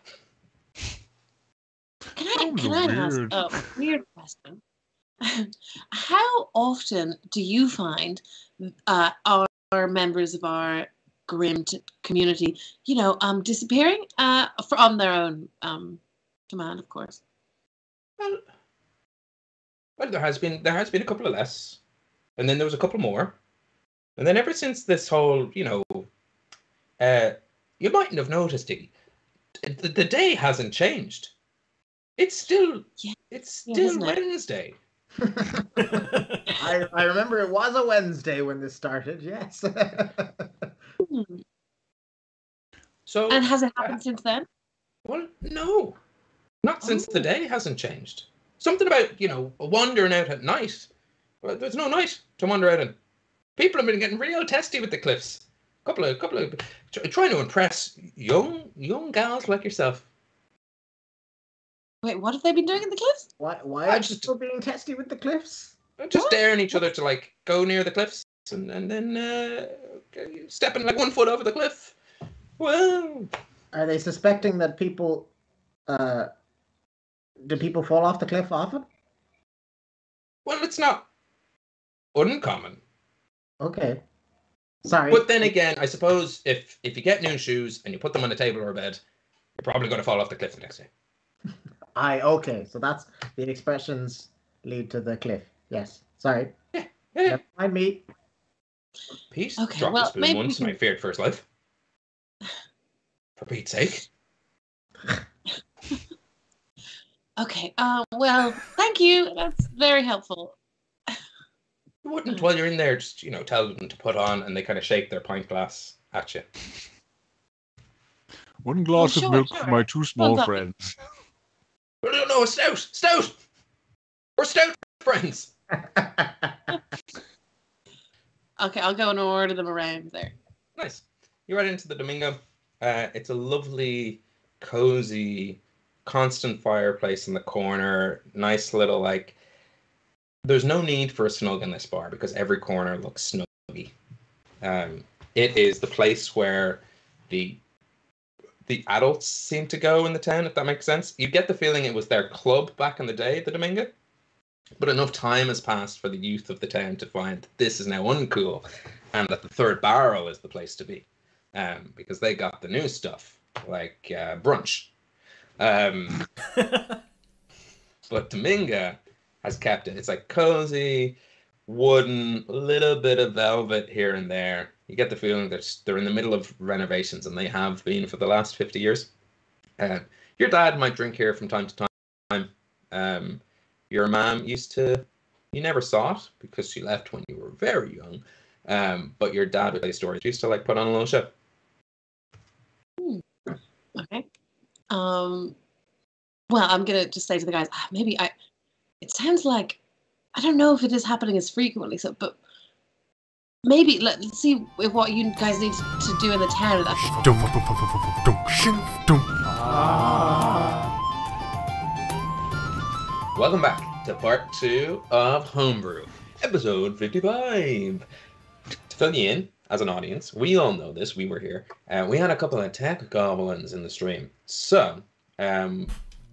Can I ask weird. a weird question? How often do you find our members of our grim community, disappearing on their own command, of course? Well, there has been a couple of less, and then there was a couple more, And then ever since this whole, you mightn't have noticed, Iggy, the day hasn't changed. It's still Wednesday. I remember it was a Wednesday when this started. Yes. So. And has it happened since then? Well, no, not since the day hasn't changed. Something about wandering out at night. Well, there's no night to wander out in. People have been getting real testy with the cliffs. Couple of trying to impress young gals like yourself. Wait, what have they been doing in the cliffs? Why are people being testy with the cliffs? Just daring each other to like go near the cliffs and then stepping like 1 foot over the cliff. Well, are they suspecting that people? Do people fall off the cliff often? Well, it's not uncommon. Okay. Sorry. But then again, I suppose if you get new shoes and you put them on a table or a bed, you're probably going to fall off the cliff the next day. Okay. So that's the expressions lead to the cliff. Yes. Sorry. Yeah. Never mind me. Pete, Okay, dropped well, a spoon maybe once and I feared for his life. For Pete's sake. Okay. Well, thank you. That's very helpful. You wouldn't, while you're in there, just tell them to put on, and they kind of shake their pint glass at you. 1 glass Well, of sure, milk sure. for my 2 small Well, friends. No, stout. We're stout friends. Okay, I'll go and order them around there. Nice. You're right into the Domingo. It's a lovely, cozy, constant fireplace in the corner. Nice little there's no need for a snug in this bar because every corner looks snuggy. It is the place where the adults seem to go in the town, if that makes sense. You get the feeling it was their club back in the day, the Domingo. But enough time has passed for the youth of the town to find that this is now uncool and that the Third Barrel is the place to be. Because they got the new stuff, like brunch. But Domingo has kept it. It's like cozy, wooden, little bit of velvet here and there. You get the feeling that they're in the middle of renovations, and they have been for the last 50 years. Your dad might drink here from time to time. Your mom used to, you never saw it because she left when you were very young. But your dad would play stories. She used to put on a little show. Okay. Well, I'm gonna just say to the guys, it sounds like, I don't know if it is happening as frequently, but maybe let's see if what you guys need to do in the town. Welcome back to part 2 of Homebrew, episode 55. To fill you in, as an audience, we all know this, we were here. We had a couple of tech goblins in the stream. So,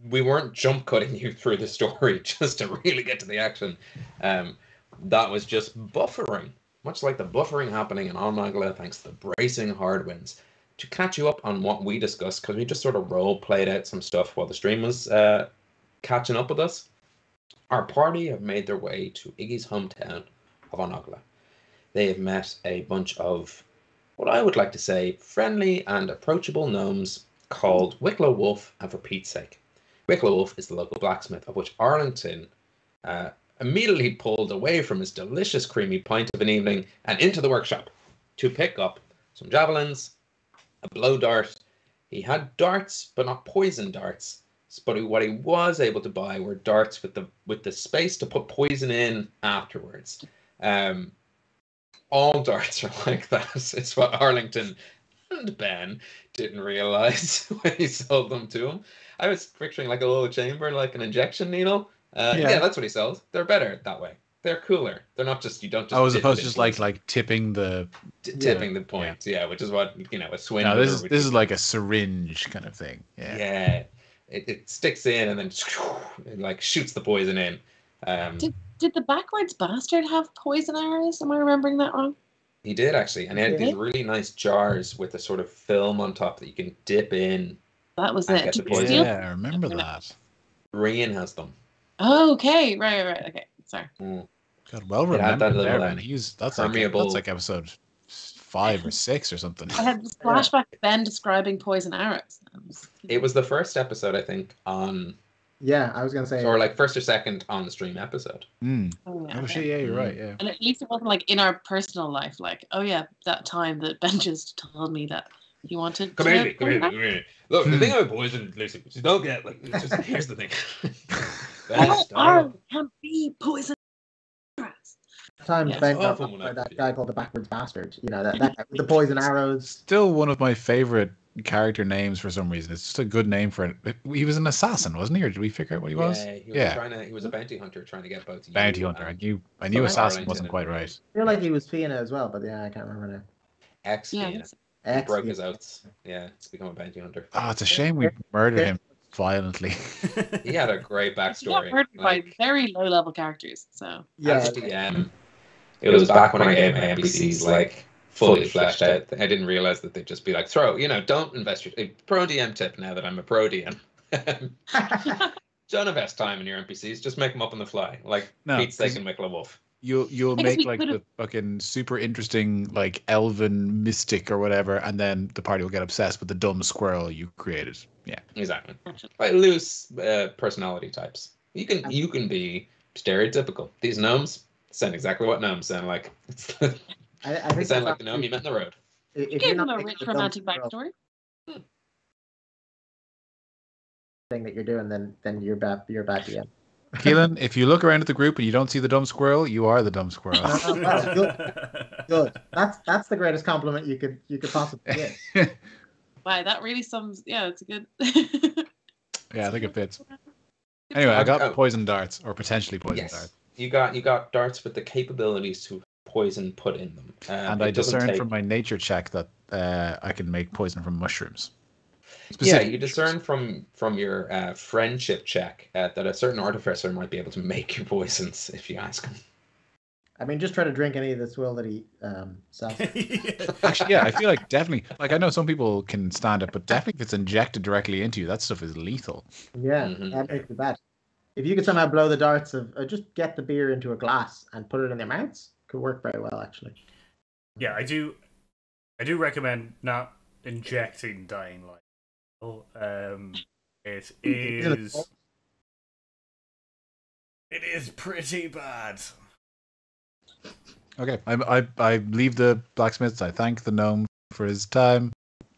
we weren't jump cutting you through the story just to really get to the action. That was just buffering, much like the buffering happening in An Eagla, thanks to the bracing hard winds. To catch you up on what we discussed, because we just sort of role-played out some stuff while the stream was catching up with us. Our party have made their way to Iggy's hometown of An Eagla. They have met a bunch of, what I would like to say, friendly and approachable gnomes called Wicklow Wolf, and for Pete's sake. Wicklow Wolf is the local blacksmith, of which Arlington immediately pulled away from his delicious creamy pint of an evening and into the workshop to pick up some javelins, a blow dart. He had darts, but not poison darts. But what he was able to buy were darts with the space to put poison in afterwards. All darts are like that. It's what Arlington and Ben didn't realize when he sold them to him. I was picturing like a little chamber, like an injection needle. Yeah, that's what he sells. They're better that way. They're cooler. They're not just, you don't just. Oh, as opposed to just like tipping the tipping the point. Yeah, which is what a swindler. No, this is like a syringe kind of thing. Yeah. Yeah, it sticks in and then it like shoots the poison in. Did the backwards bastard have poison arrows? Am I remembering that wrong? He did actually, and he had these really nice jars with a sort of film on top that you can dip in. That was it. Yeah, I remember that. Rian has them. Oh, okay, right. Okay, sorry. God, well It had that remembered there, little man. That's permeable. like episode 5 or 6 or something. I had this flashback of Ben describing poison arrows. It was the first episode, I think, on, Yeah, I was gonna say. or like first or second on the stream episode. Oh shit, yeah, you're right, yeah. And at least it wasn't like in our personal life, like, oh yeah, that time that Ben just told me that he wanted Come to... here. Look, the thing about poison, Lucy, you don't get, like, it's just, here's the thing. All can be poison arrows. Time Yes. Ben got Awful by one, that guy called the backwards bastard. You know that guy with the poison arrows. Still one of my favorite character names for some reason. It's just a good name for it. He was an assassin, wasn't he? Or did we figure out what he was? Yeah, he was a bounty hunter trying to get both. Bounty hunter. I knew assassin wasn't quite right. I feel like he was Fianna as well, but yeah, I can't remember now. Ex-Fianna. He broke his oaths. Yeah, to become a bounty hunter. Oh, it's a shame we murdered him violently. He had a great He backstory. got murdered by very low-level characters, so... Yeah, As DM, it was back when I gave my NPCs like fully fleshed out. I didn't realize that they'd just be like, don't invest your pro DM tip now that I'm a pro DM. Don't invest time in your NPCs, just make them up on the fly. Like Pete's sake and Michael Wolf. You'll make like the fucking super interesting like elven mystic or whatever, and then the party will get obsessed with the dumb squirrel you created. Yeah, exactly. Like loose personality types. You can be stereotypical. These gnomes sound exactly what gnomes sound like. They sound like the gnome you met in the road. You gave them a rich romantic backstory. Thing that you're doing, then you're bad DM. Keelan, if you look around at the group and you don't see the dumb squirrel, you are the dumb squirrel. Good. That's the greatest compliment you could possibly get. Wow, that really sums. Yeah, it's a good. Yeah, I think it fits. Anyway, I got poison darts, or potentially poison darts. You got darts with the capabilities to poison put in them. And I discerned from my nature check that I can make poison from mushrooms. Yeah, you discern from your friendship check that a certain artificer might be able to make you poisons if you ask him. I mean, just try to drink any of the swill that he sells. Actually, yeah, I feel like definitely. Like, I know some people can stand it, but definitely if it's injected directly into you, that stuff is lethal. Yeah, that makes it bad. If you could somehow blow the darts of, just get the beer into a glass and put it in their mouths, could work very well, actually. Yeah, I do recommend not injecting dying light. It is pretty bad. Okay, I leave the blacksmiths. I thank the gnome for his time,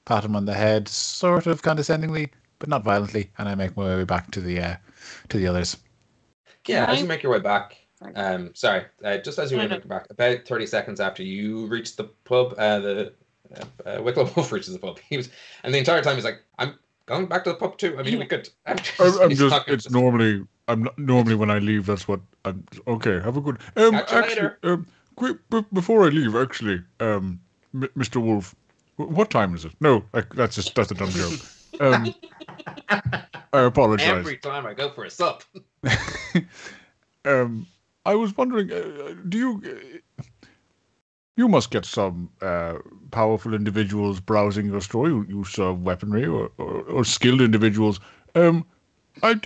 pat him on the head, sort of condescendingly, but not violently, and I make my way back to the others. Yeah, as you make your way back, just as you make your way back, about 30 seconds after you reach the pub, Wicklow Wolf reaches the pub. And the entire time he's like, I'm going back to the pub too. I mean, we could. Normally when I leave, that's what I'm. Okay, have a good. Quick, before I leave, actually, Mr. Wolf, what time is it? No, that's a dumb joke. I apologize. Every time I go for a sup. I was wondering, you must get some powerful individuals browsing your store. You serve weaponry or skilled individuals. I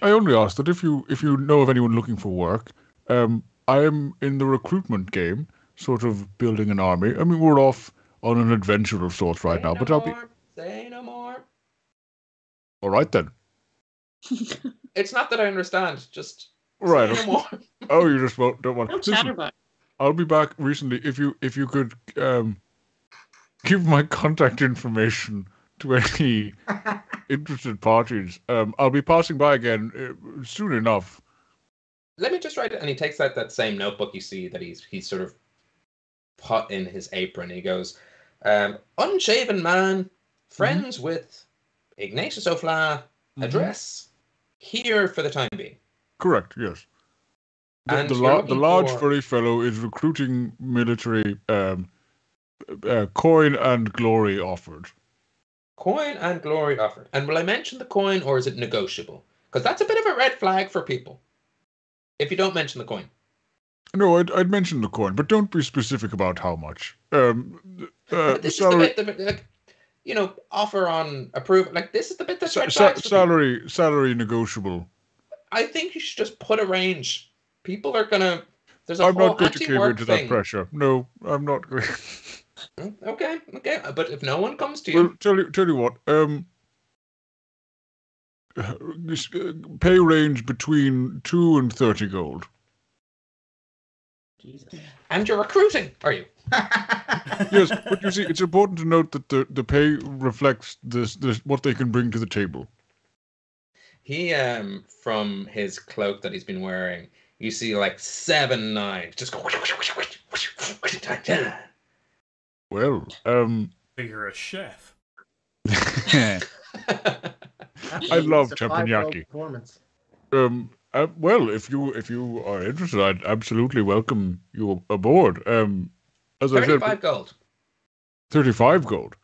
only ask that if you know of anyone looking for work, I am in the recruitment game, sort of building an army. I mean, we're off on an adventure of sorts right now, but I'll be. Say no more. All right then. It's not that I understand. Just right. Say no more. Oh, you just don't want. No chatterbox. I'll be back recently. If you could give my contact information to any interested parties, I'll be passing by again soon enough. Let me just write it. And he takes out that same notebook you see that he's sort of put in his apron. He goes, unshaven man, friends with Ignatius O'Fla, address here for the time being. Correct, yes. The large furry fellow is recruiting military coin and glory offered. Coin and glory offered. And will I mention the coin or is it negotiable? Because that's a bit of a red flag for people. If you don't mention the coin. No, I'd mention the coin, but don't be specific about how much. This is the bit, like, offer on approval. Like, this is the bit that's red flags for salary negotiable. I think you should just put a range. People are gonna. There's a I'm whole not going to cave anti-work into that thing. pressure. No, I'm not going. Okay. But if no one comes to you, Well, tell you what. Pay range between 2 and 30 gold. Jesus. and you're recruiting, are you? Yes, but you see, it's important to note that the pay reflects this what they can bring to the table. He from his cloak that he's been wearing, you see like 7 knives just go. Well, You're a chef. I love teppanyaki. Performance. Well, if you are interested, I'd absolutely welcome you aboard. As I said, 35 gold. 35 gold.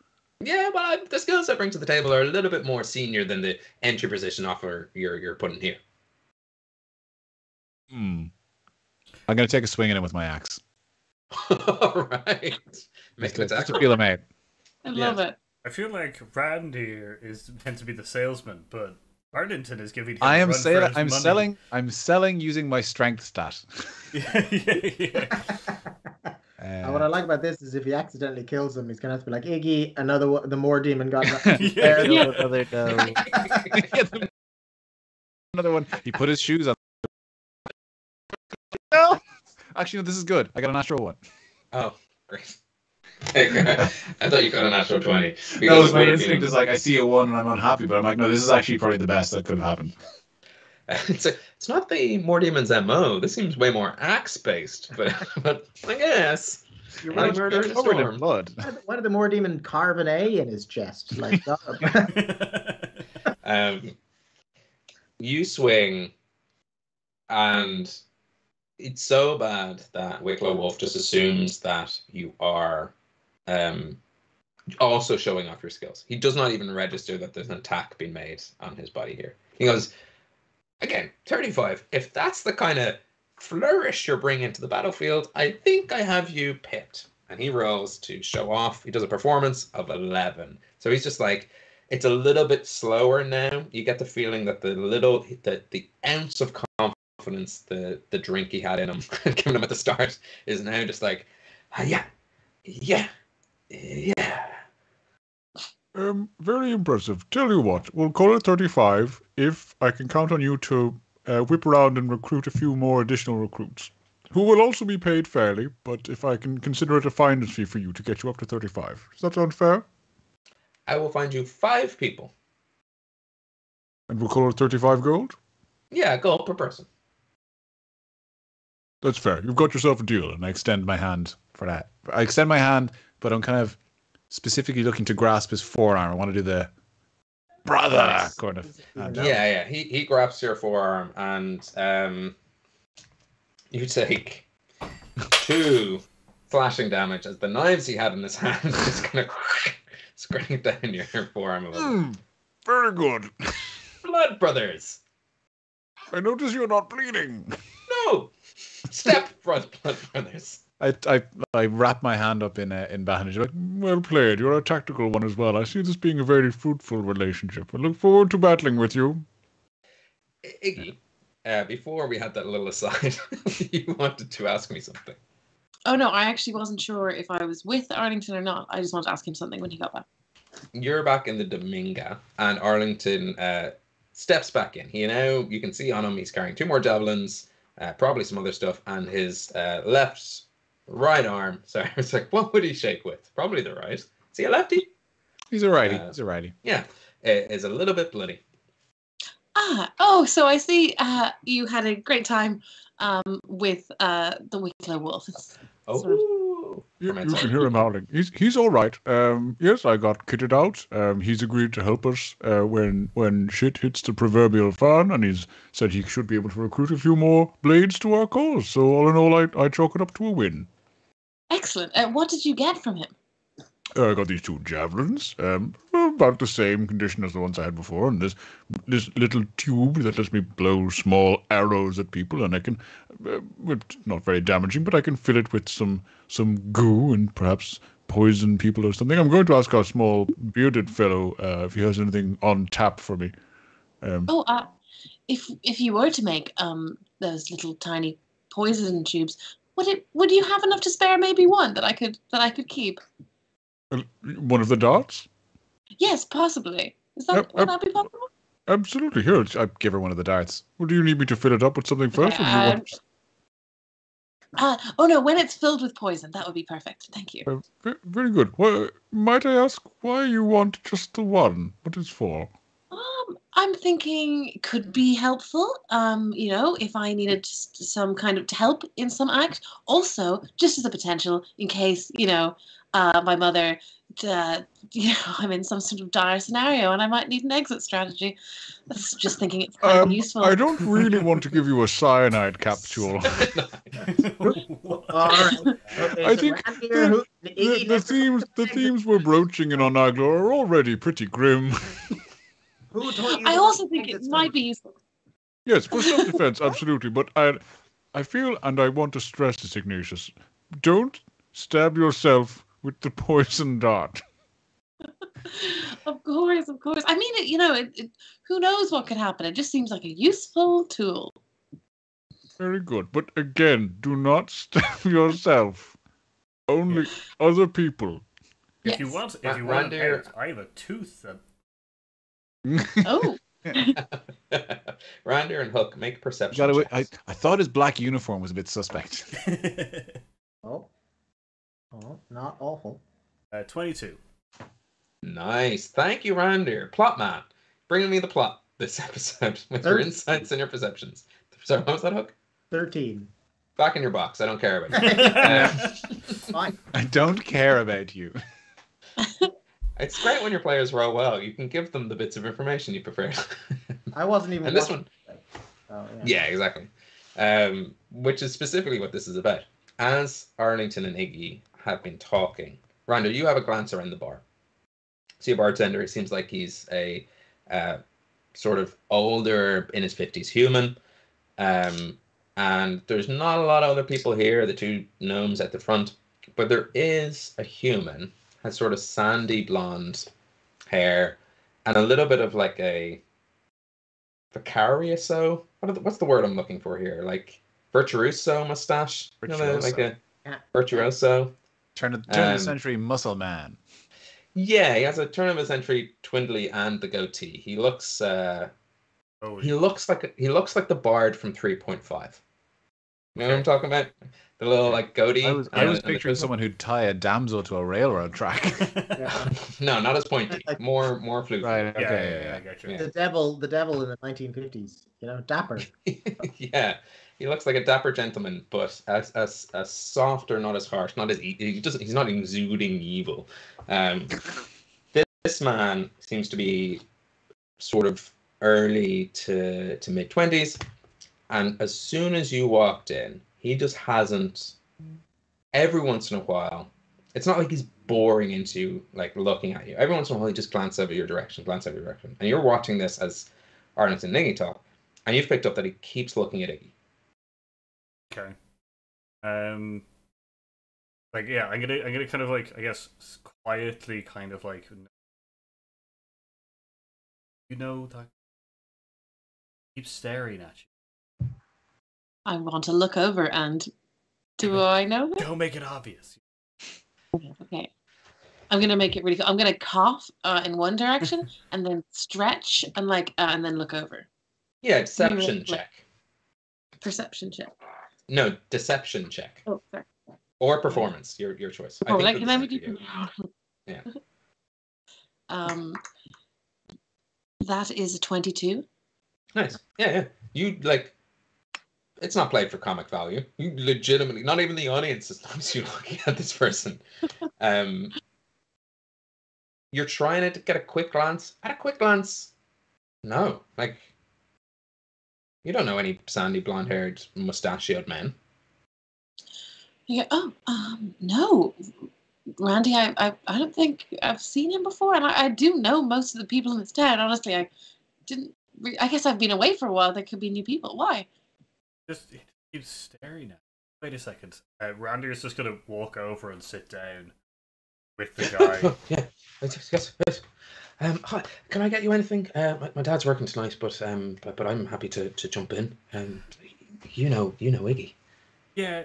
Yeah, well, the skills I bring to the table are a little bit more senior than the entry position offer you're putting here. I'm going to take a swing at him with my axe. All right. Make an attack. Just to feel him out. I love it. I feel like Rand here is meant to be the salesman, but Arlington is giving him I a am run for his money. I'm selling using my strength stat. Yeah. And what I like about this is if he accidentally kills him, he's gonna have to be like, Iggy, the more demon got Another go. Another one. He put his shoes on. No. Actually, no, this is good. I got a natural one. Oh, great. I thought you got a natural 20. No, my instinct is like, I see a 1 and I'm unhappy, but I'm like, no, this is actually probably the best that could have happened. It's not the more demons MO. This seems way more axe based, but I guess. You're Like right. murder in a Covered in storm. blood. Why did the more demon carve an A in his chest? Like, You swing, and it's so bad that Wicklow Wolf just assumes that you are also showing off your skills. He does not even register that there's an attack being made on his body here. He goes, again, 35. If that's the kind of flourish you're bringing to the battlefield, I think I have you pipped. And he rolls to show off. He does a performance of 11. So he's just like, it's a little bit slower now. You get the feeling that the ounce of confidence the drink he had in him, given him at the start, is now just like, yeah. Very impressive. Tell you what, we'll call it 35 if I can count on you to whip around and recruit a few more additional recruits, who will also be paid fairly, but if I can consider it a finder's fee for you to get you up to 35. Does that sound fair? I will find you 5 people. And we'll call it 35 gold? Yeah, gold per person. That's fair. You've got yourself a deal. And I extend my hand for that. I extend my hand, but I'm kind of specifically looking to grasp his forearm. I want to do the brother kind of. Yeah. He grabs your forearm, and you take 2 slashing damage as the knives he had in his hand is kind of scraping down your forearm a little bit. Very good. Blood brothers. I notice you're not bleeding. No. Step blood brothers. I wrap my hand up in bandage. Like, well played. You're a tactical one as well. I see this being a very fruitful relationship. I look forward to battling with you. Iggy, before we had that little aside, you wanted to ask me something. Oh no, I actually wasn't sure if I was with Arlington or not. I just wanted to ask him something when he got back. You're back in the Dominga, and Arlington steps back in. You can see on him he's carrying 2 more javelins, probably some other stuff, and his right arm. Sorry, it's like, what would he shake with? Probably the right. Is he a lefty? He's a righty. Yeah, is a little bit bloody. So I see you had a great time with the Wicklow Wolf. You can hear him howling. He's all right. Yes, I got kitted out. He's agreed to help us when shit hits the proverbial fan, and he's said he should be able to recruit a few more blades to our cause. So all in all, I chalk it up to a win. Excellent. What did you get from him? I got these 2 javelins, about the same condition as the ones I had before, and this little tube that lets me blow small arrows at people, and I can, it's not very damaging, but I can fill it with some goo and perhaps poison people or something. I'm going to ask our small bearded fellow if he has anything on tap for me. If you were to make those little tiny poison tubes. Would you have enough to spare? Maybe one that I could keep. One of the darts? Yes, possibly. Would that be possible? Absolutely. Here, I give her one of the darts. Well, do you need me to fill it up with something first, or do you want? Oh no! When it's filled with poison, that would be perfect. Thank you. Very good. Well, might I ask why you want just the one? What it's for? I'm thinking could be helpful. If I needed some kind of help in some act. Also, just as a potential in case, my mother, I'm in some sort of dire scenario and I might need an exit strategy. That's just thinking it's kind of useful. I don't really want to give you a cyanide capsule. All right. Okay, I think the themes we're broaching in An Eagla are already pretty grim. Who told you I also think it might be useful. Yes, for self-defense, absolutely. But I feel, and I want to stress this, Ignatius, don't stab yourself with the poison dart. Of course. I mean, who knows what could happen? It just seems like a useful tool. Very good. But again, do not stab yourself. Only other people. If you want an out, I have a tooth that... Oh. Rander and Hook, make perception checks. I thought his black uniform was a bit suspect. Oh, not awful. 22. Nice. Thank you, Rander. Plot man, bringing me the plot this episode with your insights and your perceptions. Sorry, what was that, Hook? 13. Back in your box. I don't care about you. Fine. I don't care about you. It's great when your players roll well. You can give them the bits of information you prefer. I wasn't even. And this one. Oh, yeah, exactly. Which is specifically what this is about. As Arlington and Iggy have been talking, Rander, you have a glance around the bar. See a bartender. It seems like he's a sort of older, in his 50s human. And there's not a lot of other people here. The two gnomes at the front, but there is a human. Has sort of sandy blonde hair and a little bit of like a Vicarioso. What's the word I'm looking for here? Like virtuoso mustache? Virtuoso. Like a virtuoso. Turn of the century muscle man. Yeah, he has a turn of the century twindly and the goatee. He looks he looks like the bard from 3.5. You know what I'm talking about? The little like goatee. I was picturing someone who'd tie a damsel to a railroad track. No, not as pointy. More flute. Right. Okay. Yeah, I got you. The devil in the 1950s. Dapper. Yeah, he looks like a dapper gentleman, but as softer, not as harsh, not as he's not exuding evil. This man seems to be sort of early to mid 20s, and as soon as you walked in, he just hasn't. Every once in a while, it's not like he's boring into like looking at you. Every once in a while, he just glances over your direction, and you're watching this as Arlington and Iggy talk, and you've picked up that he keeps looking at Iggy. Okay. I'm gonna kind of like, I guess, quietly kind of like, that keeps staring at you. I want to look over and do I know him? Don't make it obvious. Okay. I'm going to make it really cool. I'm going to cough in one direction and then stretch and and then look over. Yeah, deception check. Perception check. No, deception check. Oh, sorry. Or performance, your choice. Oh, can we do Yeah. That is a 22. Nice. Yeah. You it's not played for comic value. You legitimately, not even the audience is noticing you looking at this person. You're trying to get a quick glance. At a quick glance, no. You don't know any sandy blonde-haired, mustachioed men. You go, no. Randy, I don't think I've seen him before, and I do know most of the people in this town. Honestly, I guess I've been away for a while. There could be new people. Why? Just keeps staring at me. Wait a second. Randy is just going to walk over and sit down with the guy. Yeah. Yes. Hi. Can I get you anything? My dad's working tonight, but I'm happy to jump in. You know Iggy. Yeah.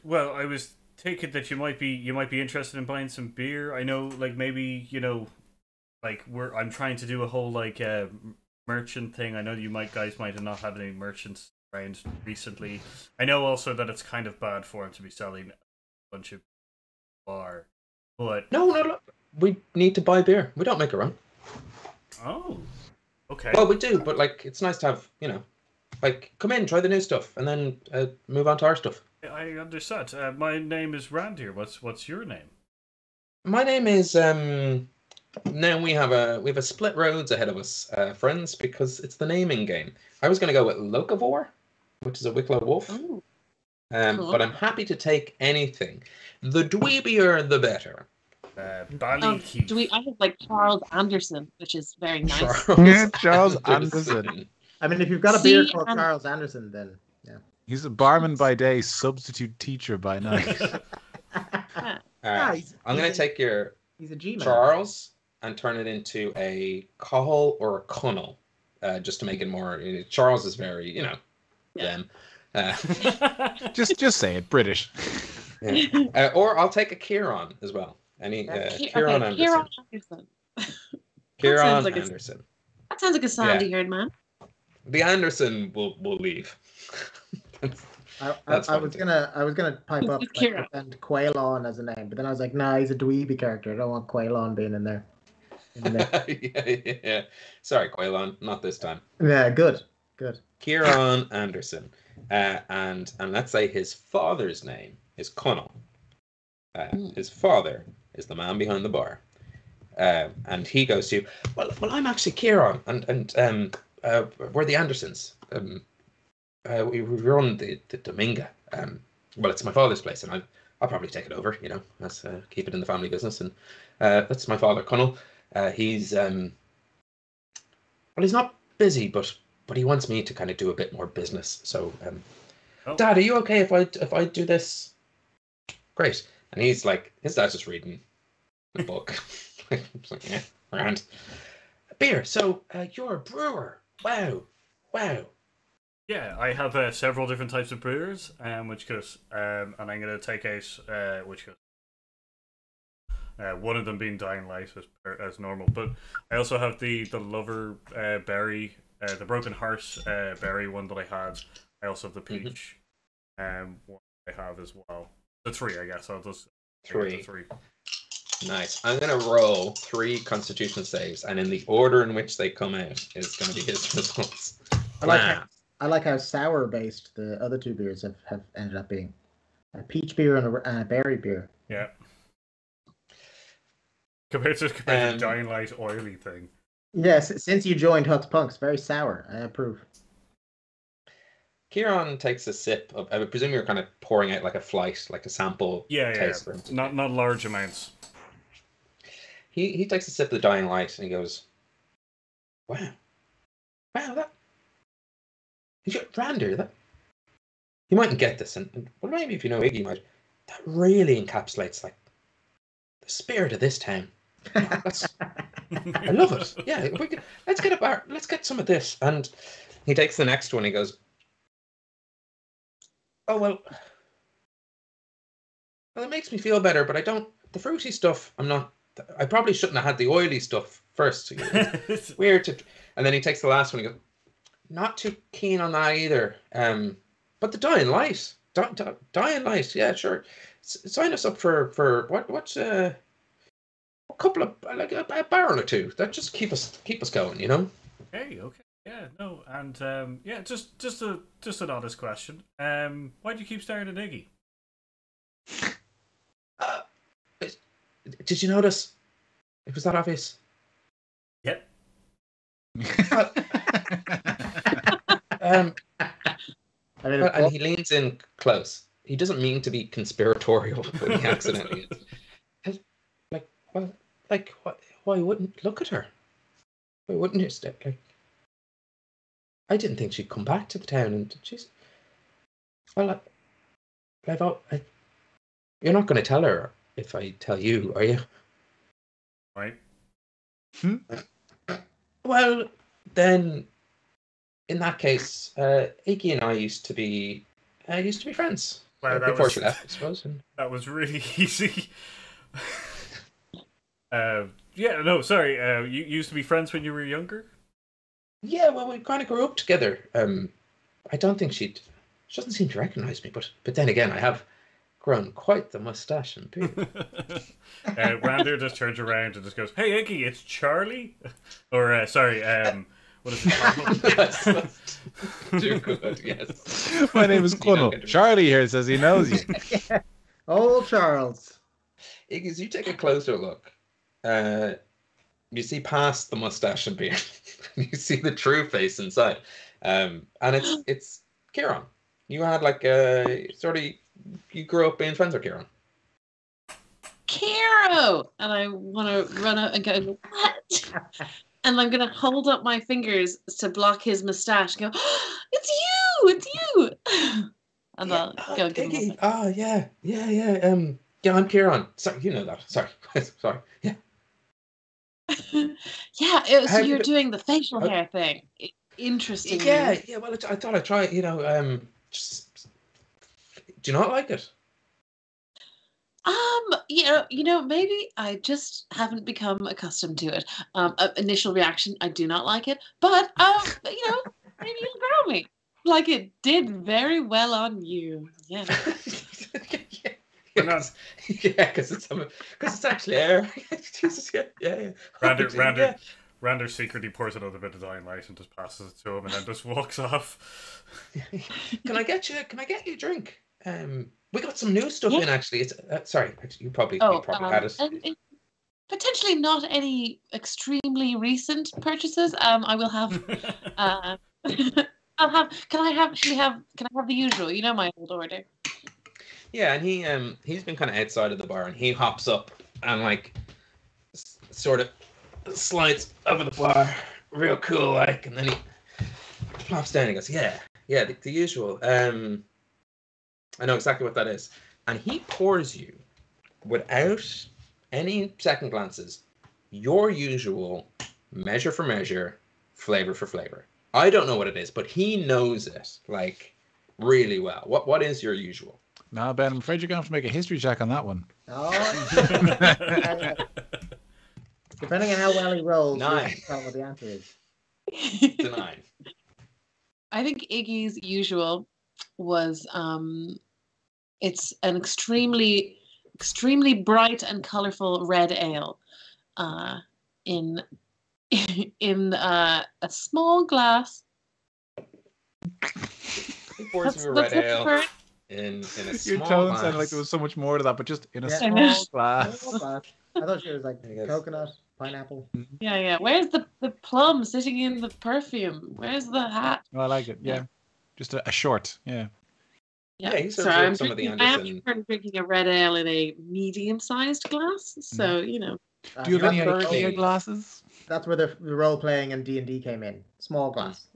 Well, I was taking that you might be interested in buying some beer. I know, like maybe like I'm trying to do a whole like merchant thing. I know you guys might have not had any merchants around recently. I know also that it's kind of bad for him to be selling a bunch of bar, but No. We need to buy beer. We don't make our own. oh, okay. Well, we do, but like it's nice to have, like come in, try the new stuff, and then move on to our stuff. I understand. My name is Randy. What's your name? My name is now we have a split roads ahead of us, friends, because it's the naming game. I was going to go with Locavore, which is a Wicklow wolf. Ooh, But cool. I'm happy to take anything. The dweebier, the better. Ballykeith. I have like Charles Anderson, which is very nice. Charles Anderson. I mean, if you've got a beer See, called and- Charles Anderson, then yeah. He's a barman by day, substitute teacher by night. I'm going to take your He's a G-man. Charles and turn it into a Cahill or a Cunnell, just to make it more. Charles is very, them. Just say it, British. Yeah. Or I'll take a Kieran as well. Kieran Anderson. Kieran Anderson. Kieran sounds like Anderson. That sounds like a sandy-haired man. The Anderson will leave. I was gonna pipe up Kieran. and Quailon as a name, but then I was like, nah, he's a dweeby character. I don't want Quailon being in there. Yeah. Sorry, Quailon, not this time. Yeah, good. Kieran Anderson, and let's say his father's name is Connell. His father is the man behind the bar, and he goes to, well, I'm actually Kieran, and we're the Andersons. We run the Dominga. Well, it's my father's place, and I'll probably take it over. Let's keep it in the family business, and that's my father, Connell. He's he's not busy, but he wants me to kind of do a bit more business. So, Dad, are you okay if I do this? Great. And he's like, his dad's just reading the book. It's like, yeah, grand. Beer. So you're a brewer. Wow. Yeah, I have several different types of brewers, which goes, and I'm going to take out which goes. One of them being Dying Light as normal, but I also have the Lover berry, the Broken Heart berry one that I had. I also have the peach one I have as well. The 3, I guess. I'll just 3. 3. Nice. I'm gonna roll 3 Constitution saves, and in the order in which they come out is going to be his results. I like how sour based the other 2 beers have ended up being. A peach beer and a berry beer. Yeah. Compared to the Dying Light oily thing. Yes, since you joined Hux Punks, very sour. I approve. Kieran takes a sip of. I would presume you're kind of pouring out like a flight, like a sample. Taste for him. Not large amounts. He takes a sip of the Dying Light and he goes, "Wow, that." He's got Rander. That you mightn't get this, and well, maybe if you know Iggy, might. That really encapsulates like the spirit of this town. I love it. Yeah, let's get a bar. Let's get some of this. And he takes the next one. He goes, "Oh well, it makes me feel better, but I don't. The fruity stuff, I'm not. I probably shouldn't have had the oily stuff first. It's weird to." And then he takes the last one. He goes, "Not too keen on that either. But the Dying Light, Dying Light, yeah, sure. Sign us up for what's a couple of like a barrel or 2. That just keep us going, Okay, yeah, no, and yeah, just an honest question. Why do you keep staring at Iggy? Did you notice? It was that obvious. Yep. And he leans in close. He doesn't mean to be conspiratorial, but he accidentally is. Why wouldn't look at her? Why wouldn't you step like? I didn't think she'd come back to the town, and she's. Well, you're not going to tell her if I tell you, are you? Right. Well, then, in that case, Iggy and I used to be used to be friends. Wow, Before she left, I suppose. that was really easy. Yeah, no, sorry. You used to be friends when you were younger? Yeah, well, we kind of grew up together. I don't think she doesn't seem to recognise me, but then again, I have grown quite the moustache and beard. Rander just turns around and just goes, "Hey, Iggy, it's Charlie," or sorry, what is it? That's too good. Yes. My name is Cunnel. Charlie here says he knows you. Yeah. Old Charles. Iggy, as you take a closer look, you see past the mustache and beard. You see the true face inside, and it's Kieran. You had like you grew up being friends with Kieran. Kiro! And I want to run out and go, what? And I'm going to hold up my fingers to block his moustache and go, oh, it's you! It's you! And I'll go and give him a yeah. Yeah, I'm Kieran. Sorry, you know that. Sorry. Sorry. Yeah. Yeah, so you're doing the facial hair thing. Interesting. Yeah, well, I thought I'd try it, just, do you not like it? Maybe I just haven't become accustomed to it. Initial reaction, I do not like it, but maybe you'll grow me. Like it did very well on you. Yeah. Because it's actually air. Jesus, yeah. Rander secretly pours another bit of Dying Light and just passes it to him, and then just walks off. Can I get you a drink? We got some new stuff in actually. It's sorry, you probably had it. And potentially not any extremely recent purchases. I will have. I'll have. Can I have the usual? You know my old order. Yeah, and he's been kind of outside of the bar, and he hops up and like sort of slides over the bar, real cool like, and then he plops down and goes, yeah, the usual. I know exactly what that is, and he pours you without any second glances your usual measure for measure, flavor for flavor. I don't know what it is, but he knows it like really well. What is your usual? No, Ben, I'm afraid you're going to have to make a history check on that one. Oh. Depending on how well he rolls, 9. You can tell what the answer is. It's a 9. I think Iggy's usual was it's an extremely bright and colorful red ale in a small glass. He pours you a red ale in a small Your tone glass. sounded like there was so much more to that, but just in a small glass. I thought she was like coconut, pineapple. Yeah. Where's the plum sitting in the perfume? Where's the hat? Oh, I like it. Yeah, just a short. Yeah. Yeah, he serves up some of the Anderson. I'm drinking a red ale in a medium-sized glass, so Do you have any IKEA glasses? That's where the role-playing and D&D came in. Small glass.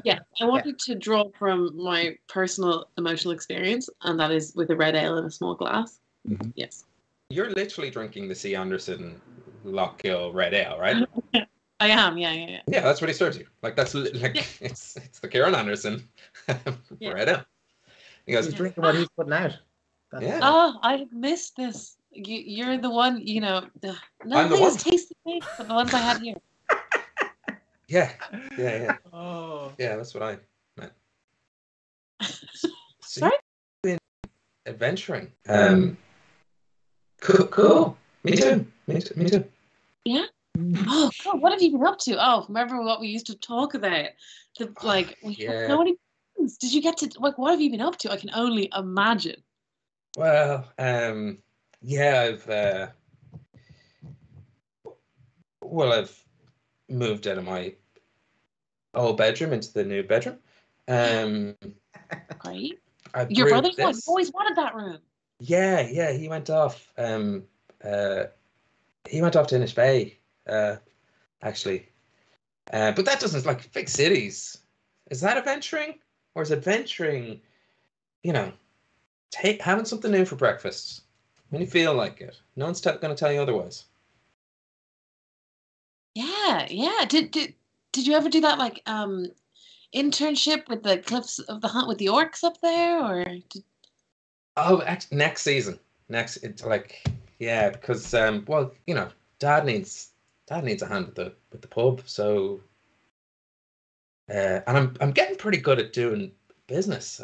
Yeah, I wanted to draw from my personal emotional experience, and that is with a red ale in a small glass. Mm-hmm. Yes. You're literally drinking the C. Anderson Lockgill Red Ale, right? I am, yeah. Yeah, that's what he serves you. Like that's it's the Kieran Anderson Red Ale. He goes, He's drinking what he's putting out. Yeah. Oh, I missed this. You're the one, I'm the one. Taste the thing, but the ones I had here. Yeah. Oh. Yeah, that's what I meant. Sorry? Been adventuring. Cool. Me too. Yeah. Oh God, what have you been up to? Oh, remember what we used to talk about? We have so many things. Did you get to what have you been up to? I can only imagine. Well, I've moved out of my old bedroom into the new bedroom. Great. Your brother's one. You always wanted that room. Yeah, he went off. He went off to Innish Bay, actually. But that doesn't like big cities. Is that adventuring, or is adventuring, having something new for breakfast when you feel like it? No one's going to tell you otherwise. Yeah. Did you ever do that? Like, internship with the Cliffs of the Hunt with the orcs up there, or? Oh, next season. It's like, yeah, because well, you know, Dad needs a hand with the pub, so and I'm getting pretty good at doing business,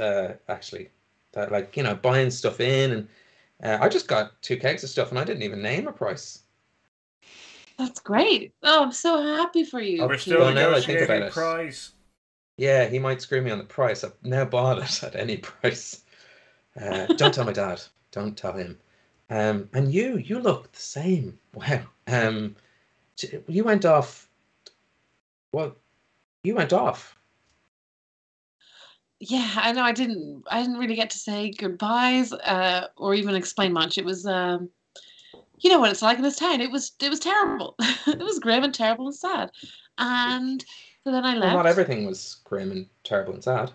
actually. That, like, you know, buying stuff in, and I just got 2 kegs of stuff and I didn't even name a price. That's great. Oh, I'm so happy for you. Oh, We're still well, now I think negotiating about it. price. Yeah, he might screw me on the price. I've now bought it at any price. Don't tell my dad. Don't tell him. And you look the same. Wow. You went off. Well, you went off. Yeah, I know. I didn't really get to say goodbyes, or even explain much. It was, you know what it's like in this town. It was terrible. It was grim and terrible and sad. And so then I Well, left. not everything was grim and terrible and sad.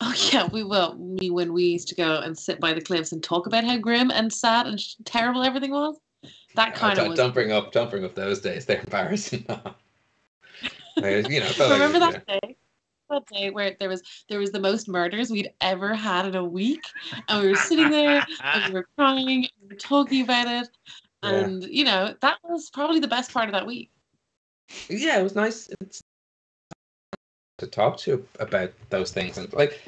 Oh yeah, we will. Me when we used to go and sit by the cliffs and talk about how grim and sad and terrible everything was. That kind of was. Don't bring up those days. They're embarrassing. You know, Remember that day? That day where there was the most murders we'd ever had in a week, and we were sitting there and we were crying, and we were talking about it, and you know that was probably the best part of that week. Yeah, it was nice to talk to you about those things, and like,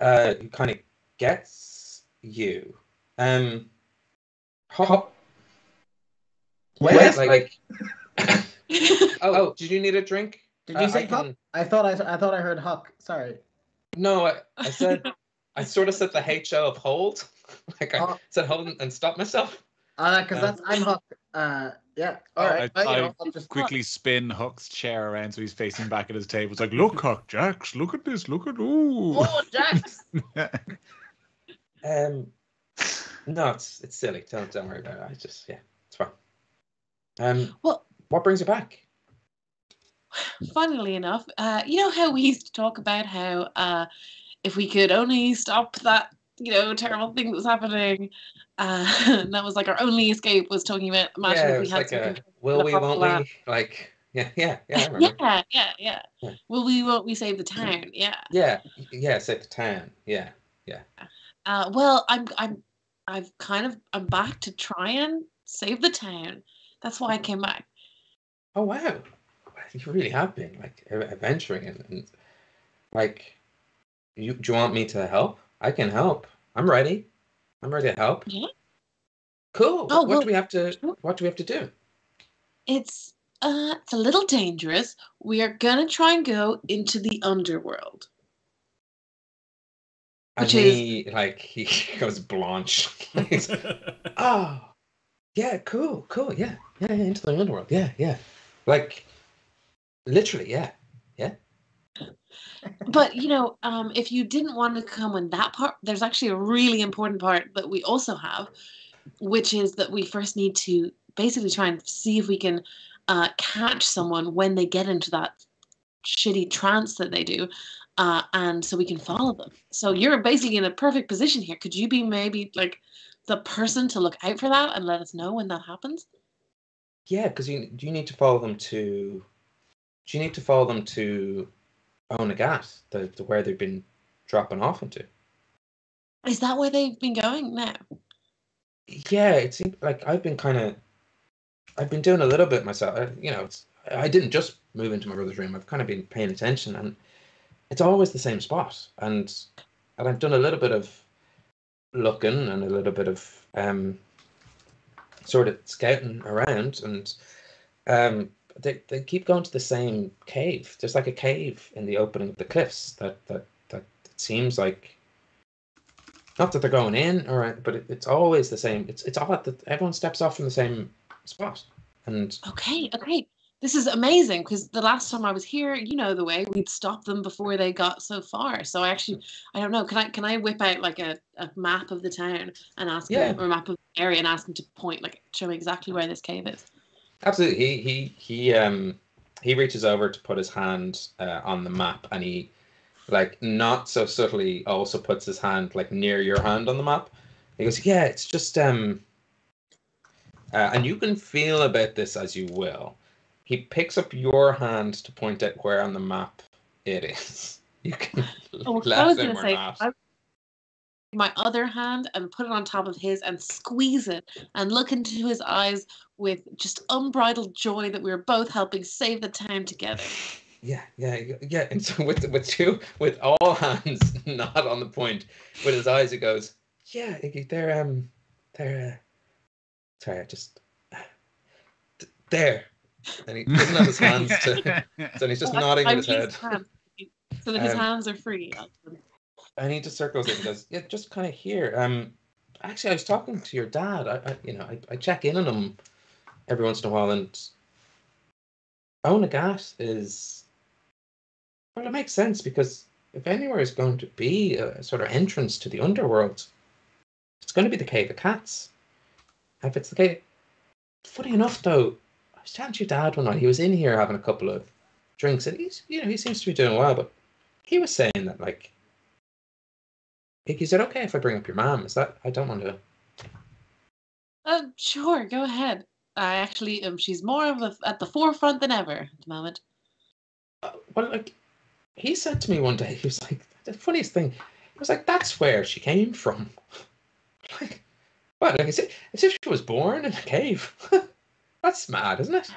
it kind of gets you. Hop. Yes, like. Oh, did you need a drink? Did you say Huck? I thought I heard Huck. Sorry. No, I said I sort of said the HO of hold. Like I said hold and stop myself. Because I'm Huck. Yeah. All right. I just quickly spin Huck's chair around so he's facing back at his table. It's like, look, Huck, Jax, look at this, look at Oh, Jax. No, it's silly. Don't worry about it. It's fine. Well, what brings you back? Funnily enough, you know how we used to talk about how if we could only stop that, you know, terrible thing that was happening, and that was like our only escape was talking about imagine if we had like will we, won't we? Like, yeah, I remember. Yeah. Will we, won't we save the town? Yeah. Yeah, save the town. Yeah. Well, I'm back to try and save the town. That's why I came back. Oh wow. You really have been like adventuring and like do you want me to help? I can help. I'm ready to help. Yeah. Cool. Oh, what do we have to do? It's a little dangerous. We are gonna try and go into the underworld. And he goes blanche. Oh yeah, cool, yeah, into the underworld. Yeah. Like literally, yeah. But you know, if you didn't want to come on that part, there's actually a really important part that we also have, which is that we first need to basically try and see if we can catch someone when they get into that shitty trance that they do, and so we can follow them. So you're basically in a perfect position here. Could you be maybe like the person to look out for that and let us know when that happens? Yeah, because you need to follow them to. Do you need to follow them to Onagat, the where they've been dropping off into? Is that where they've been going now? Yeah, it seems like I've been doing a little bit myself. You know, I didn't just move into my brother's room. I've kind of been paying attention, and it's always the same spot. And I've done a little bit of looking and a little bit of sort of scouting around, and they keep going to the same cave. There's like a cave in the opening of the cliffs that seems like, not that they're going in, but it's always the same. It's odd that everyone steps off from the same spot. And okay, this is amazing because the last time I was here, you know the way we'd stop them before they got so far. So I don't know. Can I whip out like a map of the town and ask him, or a map of the area and ask him to point, like show me exactly where this cave is? Absolutely. He reaches over to put his hand on the map, and he, like, not so subtly also puts his hand like near your hand on the map. He goes, yeah, it's just and you can feel about this as you will. he picks up your hand to point out where on the map it is. You can I let was him gonna or say, not. I my other hand and put it on top of his and squeeze it and look into his eyes with just unbridled joy that we were both helping save the town together. Yeah. And so with all hands not on the point, with his eyes, it goes, yeah, Iggy, they're sorry, I just there. And he doesn't have his hands so he's just nodding with his head. So that his hands are free. And he just circles it and goes, yeah, just kind of here. Actually, I was talking to your dad. I check in on him every once in a while, and Onagat is, well, it makes sense, because if anywhere is going to be a sort of entrance to the underworld, it's going to be the Cave of Cats. And if it's the cave, funny enough though, I was chatting to your dad one night. He was in here having a couple of drinks, and he seems to be doing well, but he was saying that, like, is it okay if I bring up your mom? Is that, I don't want to. Sure, go ahead. I actually, she's more of at the forefront than ever at the moment. Well, like, he said to me one day, he was like, the funniest thing, he was like, that's where she came from. Like, what? Like, as if she was born in a cave. That's mad, isn't it?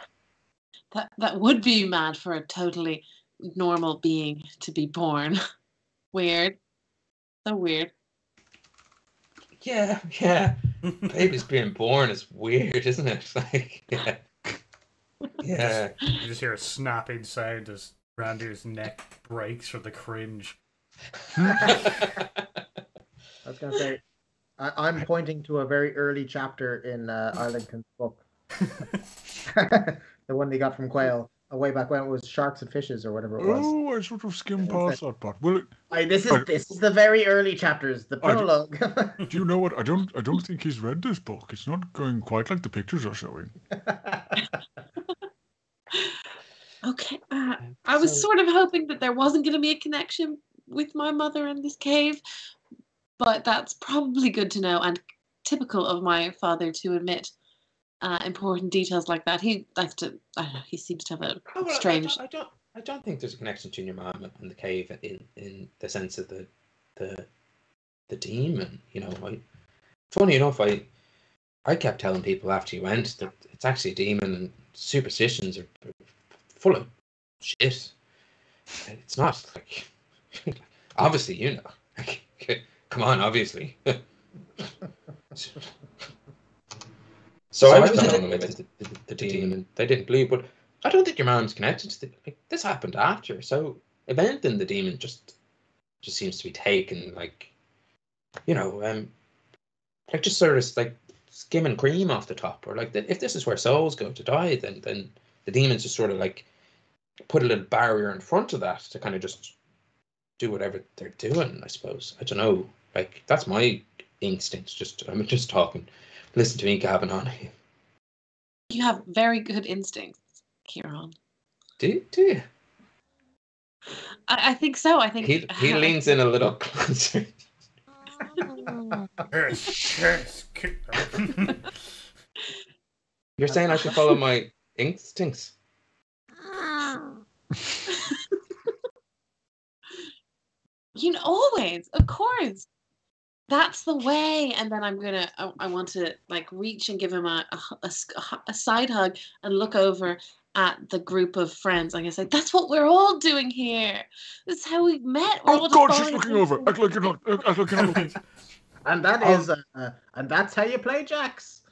That would be mad for a totally normal being to be born. Weird. So weird. Yeah. Babies being born is weird, isn't it? Like, yeah. You just hear a snapping sound as Randy's neck breaks from the cringe. I was going to say, I'm pointing to a very early chapter in Arlington's book. The one they got from Quayle. Way back when it was Sharks and Fishes or whatever it was. Oh, I sort of skimmed past that part. Well, this is the very early chapters, the prologue. Do you know what? I don't think he's read this book. It's not going quite like the pictures are showing. Okay. I was sort of hoping that there wasn't going to be a connection with my mother and this cave, but that's probably good to know and typical of my father to admit important details like that. He likes to, I don't know, he seems to have a strange... I don't think there's a connection between your mom and the cave in the sense of the demon, you know. Funny enough, I kept telling people after you went that it's actually a demon, and superstitions are full of shit. It's not like, obviously, you know. Like, come on, obviously. So I was telling them about the demon. They didn't believe, but I don't think your mom's connected to this happened after. So if anything, the demon just seems to be taken, like, you know, like just sort of like skimming cream off the top, or like if this is where souls go to die, then the demons just sort of like put a little barrier in front of that to kind of just do whatever they're doing, I suppose. I don't know. Like, that's my instincts. I'm just talking. Listen to me gabbing on. You have very good instincts, Kieran. Do you? I think so. I think he leans in a little closer. Yes. You're saying I should follow my instincts? You know, always, of course. That's the way. And then I want to like reach and give him a side hug and look over at the group of friends. I'm going to say, that's what we're all doing here. This is how we met. We're Oh God, she's looking over. Act like you're not. Act like you're not looking. And that is, and that's how you play jacks.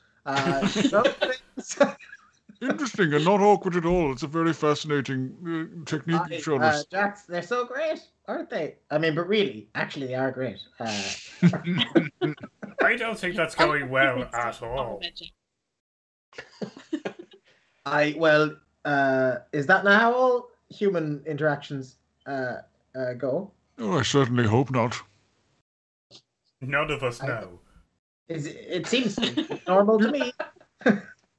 Interesting and not awkward at all. It's a very fascinating technique you've shown us. Jacks, they're so great, aren't they? I mean, but really, actually, they are great. I don't think that's going well at all. Is that not how all human interactions go? Oh, I certainly hope not. None of us know. It seems normal to me.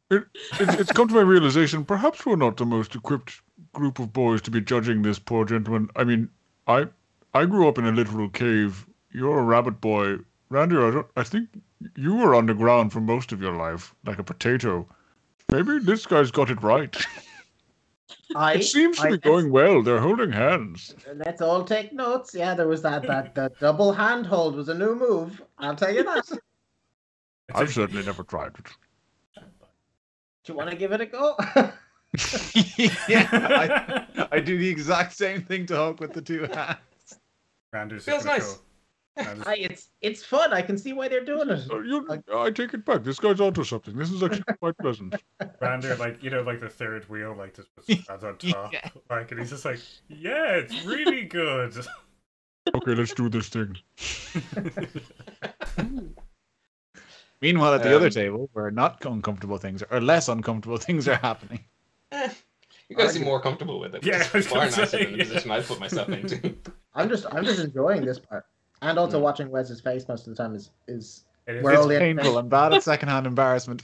It's come to my realization, perhaps we're not the most equipped group of boys to be judging this poor gentleman. I mean, I grew up in a literal cave. You're a rabbit boy. Randy, I think you were on the ground for most of your life, like a potato. Maybe this guy's got it right. It seems to be going well. They're holding hands. Let's all take notes. Yeah, there was that double handhold was a new move. I'll tell you that. Do I've certainly never tried it. you want to give it a go? Yeah, I do the exact same thing to Hulk with the two hands. Rander's Feels nice. It's fun. I can see why they're doing it. I take it back. This guy's onto something. This is actually quite pleasant. Rander, like, you know, like the third wheel, like, just puts his hands on top. Yeah. Like, and he's just like, yeah, it's really good. Okay, let's do this thing. Meanwhile, at the other table, where not uncomfortable things or less uncomfortable things are happening. You guys seem more comfortable with it. Yeah, It's far nicer than the position I put myself into. I'm just enjoying this part, and also watching Wes's face most of the time is It's painful. I'm bad at secondhand embarrassment.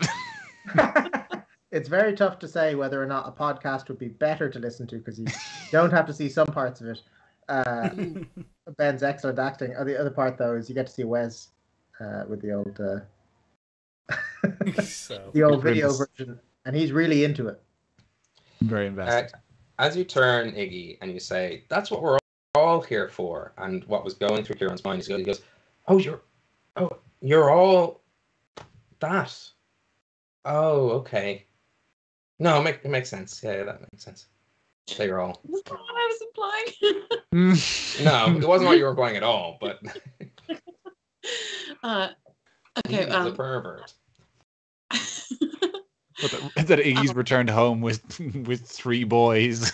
It's very tough to say whether or not a podcast would be better to listen to because you don't have to see some parts of it. Ben's excellent acting. The other part, though, is you get to see Wes with the old the old video version, and he's really into it. I'm very invested. As you turn Iggy and you say, "That's what we're all here for," and what was going through Kieran's mind, he goes, "Oh, you're all that. Oh, okay. No, it makes sense. Yeah, that makes sense. So you're all." That's not what I was implying. No, it wasn't what you were implying at all, but Okay. he's a pervert. That Iggy's returned home with 3 boys.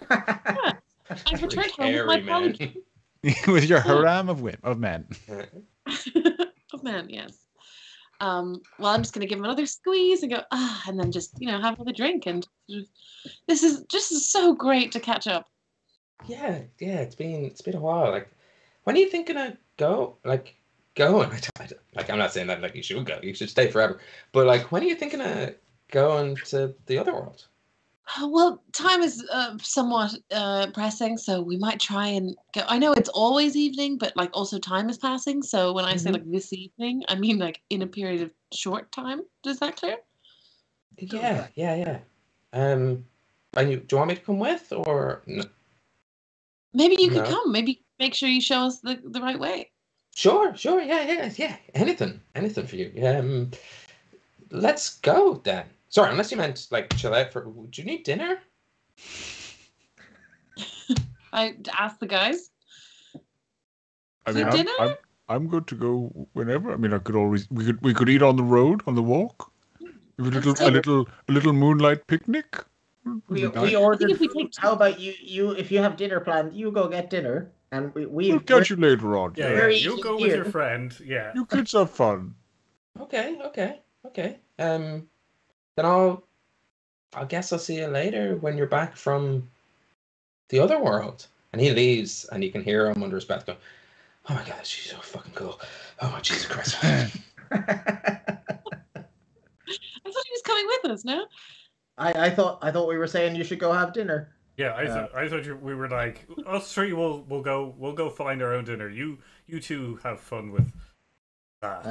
I've returned home with my poly. With your harem of men. Of men, yes. Well, I'm just gonna give him another squeeze and go and then just have another drink, and this is just so great to catch up. Yeah, it's been a while. Like, when are you thinking of going? Like, I'm not saying that like you should go. You should stay forever. But like, when are you thinking of going to the other world? Well, time is somewhat pressing, so we might try and go. I know it's always evening, but like also time is passing. So when I say like this evening, I mean like in a period of short time. Is that clear? Yeah. And do you want me to come with, or no? Maybe you could come. Maybe make sure you show us the right way. Sure. Yeah. Anything for you. Let's go then. Sorry, unless you meant like chill out for. Do you need dinner? I asked the guys. I mean, I'm good to go whenever. I mean, I could always we could eat on the road on the walk. A little moonlight picnic. We ordered. How about you? If you have dinner planned, you go get dinner, and we'll catch you later on. Yeah. You'll go with your friend. Yeah. You kids have fun. Okay. Then I guess I'll see you later when you're back from the other world. And he leaves, and you can hear him under his breath go, "Oh my God, she's so fucking cool. Oh, Jesus Christ." I thought he was coming with us, no? I thought we were saying you should go have dinner. Yeah, I thought we were like, us 3 we'll go find our own dinner. You 2 have fun with that.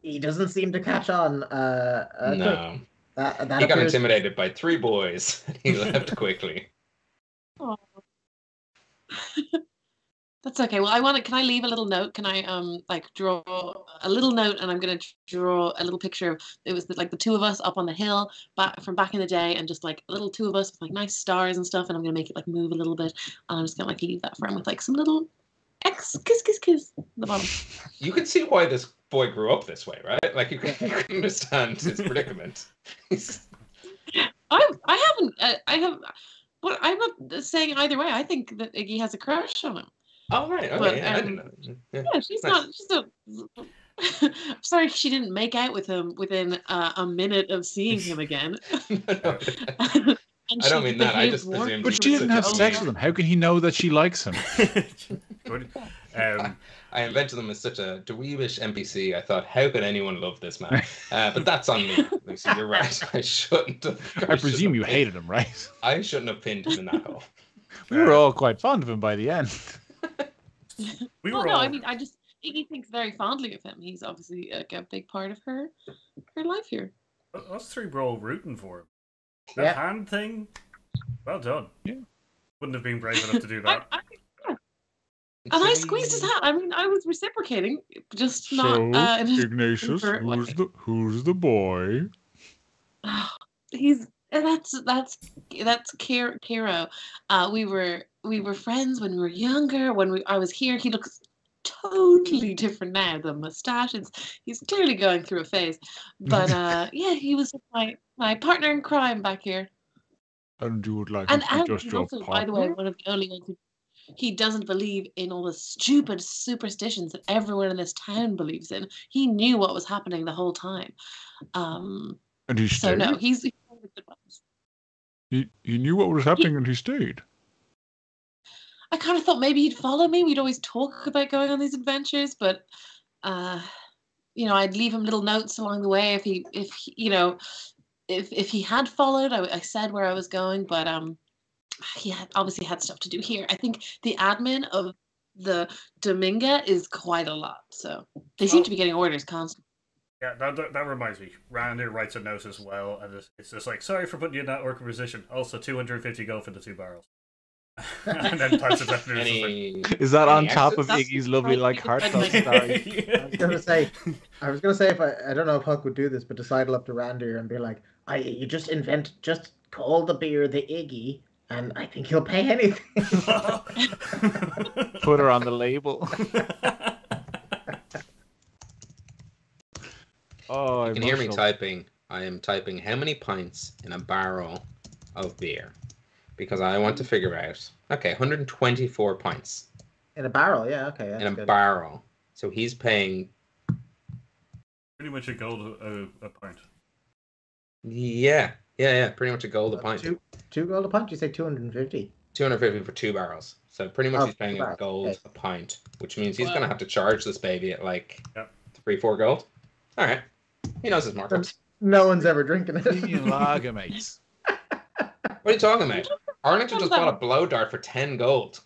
He doesn't seem to catch on. No. That he got intimidated by 3 boys, and he left quickly. Oh. That's okay. Well, can I leave a little note? Can I draw a little note, and I'm gonna draw a little picture of it was the 2 of us up on the hill from back in the day, and just like a little 2 of us with like nice stars and stuff, and I'm gonna make it like move a little bit, and I'm just gonna like leave that for him with like some little kiss at the bottom. You can see why this boy grew up this way, right? Like you can understand his predicament. But I'm not saying either way. I think that Iggy has a crush on him. Oh right, okay, but, I didn't know. Yeah, she's nice. not. I'm sorry she didn't make out with him within a minute of seeing him again. No. I don't mean that. I just presumed. But she didn't have sex with him. How can he know that she likes him? I invented him as such a dweebish NPC. I thought, how could anyone love this man? But that's on me, Lucy. You're right. I shouldn't have. I presume you hated him, right? I shouldn't have pinned him in that hole. We were all quite fond of him by the end. I mean, Iggy thinks very fondly of him. He's obviously a big part of her life here. Us 3 were all rooting for him. That hand thing. Well done. Yeah. Wouldn't have been brave enough to do that. And I squeezed his hand. I mean, I was reciprocating, just So, not. Ignatius, who's the boy? He's that's Kiro. We were friends when we were younger. I was here, he looks totally different now. The mustache, he's clearly going through a phase. But yeah, he was my partner in crime back here. And you would like And him to be just he's your also, partner? by the way, one of the only ones who he doesn't believe in all the stupid superstitions that everyone in this town believes in. He knew what was happening the whole time. And he stayed? So no, he's He knew what was happening and he stayed. I kind of thought maybe he'd follow me. We'd always talk about going on these adventures, but you know, I'd leave him little notes along the way if he if he had followed. I said where I was going, but he obviously had stuff to do here. I think the admin of the Dominga is quite a lot, so they seem to be getting orders constantly. Yeah, that reminds me. Randy writes a note as well, and it's just like, sorry for putting you in that awkward position. Also, 250 gold for the 2 barrels. And then types it down. Is that on top of Iggy's lovely, like, heartfelt story? I was gonna say if I don't know if Huck would do this, but to sidle up to Randy and be like, you just call the beer the Iggy, and I think he'll pay anything. Put her on the label. Oh, you can hear me typing. I am typing how many pints in a barrel of beer, because I want to figure out. Okay, 124 pints in a barrel. Yeah, okay. That's in a good. barrel. So he's paying pretty much a gold a pint. Yeah, pretty much a gold a pint. Two gold a pint. You say 250. 250 for 2 barrels. So pretty much he's paying a gold a pint, which means he's gonna have to charge this baby at like 3-4 gold. All right. He knows his markups. No one's ever drinking it. Premium lager, mates. What are you talking about? Arlington just bought a blow dart for 10 gold.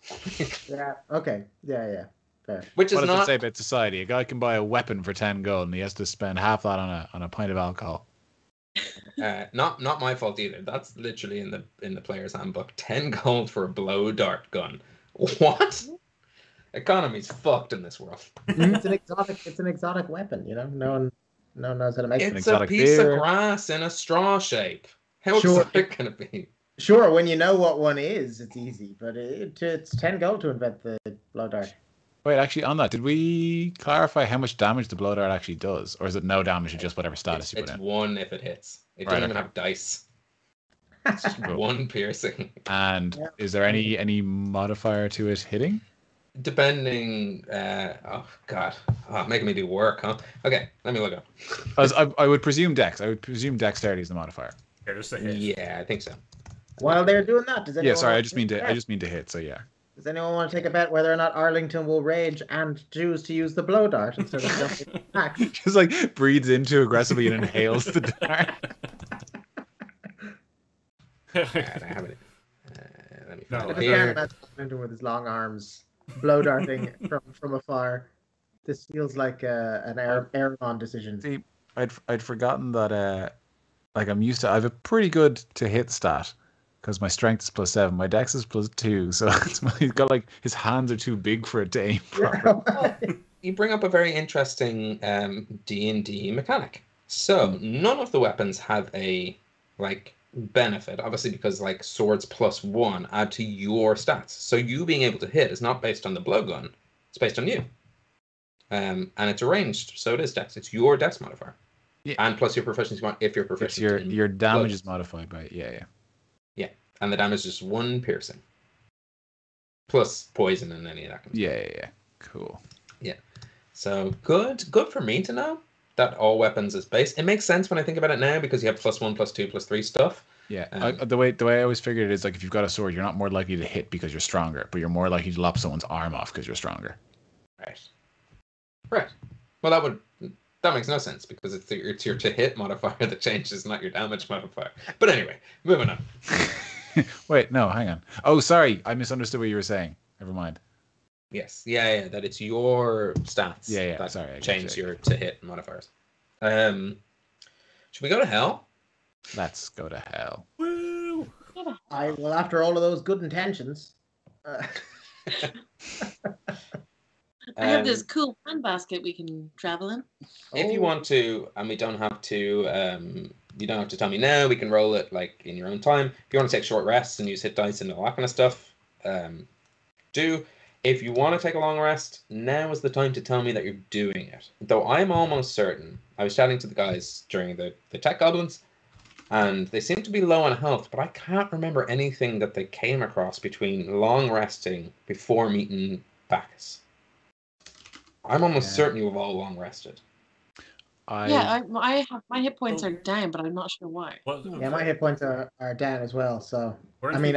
Yeah. Okay. Yeah. Fair. Which is what does not. It say about society? A guy can buy a weapon for 10 gold, and he has to spend half that on a pint of alcohol. Not my fault either. That's literally in the player's handbook. 10 gold for a blow dart gun. What? Economy's fucked in this world. It's an exotic weapon. You know, no one knows how to make it. It's a piece of grass in a straw shape. How exotic can it be? Sure, when you know what one is, it's easy. But it's 10 gold to invent the blow dart. Wait, actually, on that, did we clarify how much damage the blow dart actually does, or is it no damage or just whatever status you put in? It's 1 if it hits. It doesn't even have dice. It's just 1 piercing. And is there any modifier to it hitting? Depending, oh god, making me do work, huh? Okay, let me look up. I would presume Dex. I would presume dexterity is the modifier. Yeah, just a hit. Yeah, I think so. While they're doing that, does anyone? Yeah, sorry, I just mean to hit. So yeah. Does anyone want to take a bet whether or not Arlington will rage and choose to use the blow dart instead of jumping back? Just like breathes into aggressively and inhales the dart. Right, I have it. Let me find it I here. can't imagine Arlington with his long arms blow darting from afar. This feels like an Aragon decision. See, I'd forgotten that like I'm used to. I have a pretty good to hit stat because my strength is +7, my dex is +2, so he's got like his hands are too big for it to aim properly. You bring up a very interesting D&D mechanic. So none of the weapons have a like benefit, obviously, because like swords +1 add to your stats. So you being able to hit is not based on the blowgun; it's based on you. And it's arranged, so it is dex. It's your dex modifier, and plus your proficiency if you're proficient. It's your damage is modified by it. Yeah. And the damage is just 1 piercing, plus poison and any of that kind of stuff. Yeah. Cool. Yeah. So good for me to know that all weapons is based. It makes sense when I think about it now because you have +1, +2, +3 stuff. Yeah. The way I always figured it is like if you've got a sword, you're not more likely to hit because you're stronger, but you're more likely to lop someone's arm off because you're stronger. Right. Well, that makes no sense because it's your to hit modifier that changes, not your damage modifier. But anyway, moving on. Wait, no, hang on. Oh, sorry, I misunderstood what you were saying. Never mind. Yes, yeah, that it's your stats. Yeah. That Sorry, change your to hit modifiers. Should we go to hell? Let's go to hell. Woo! Well, after all of those good intentions, I have this cool handbasket we can travel in. If you want to, and we don't have to, you don't have to tell me now. We can roll it like in your own time. If you want to take short rests and use hit dice and all that kind of stuff, do. If you want to take a long rest, now is the time to tell me that you're doing it. Though I'm almost certain, I was chatting to the guys during the tech goblins, and they seem to be low on health, but I can't remember anything that they came across between long resting before meeting Bacchus. I'm almost certain you've all long rested. I have my hit points are down, but I'm not sure why. Yeah, my hit points are down as well. So weren't we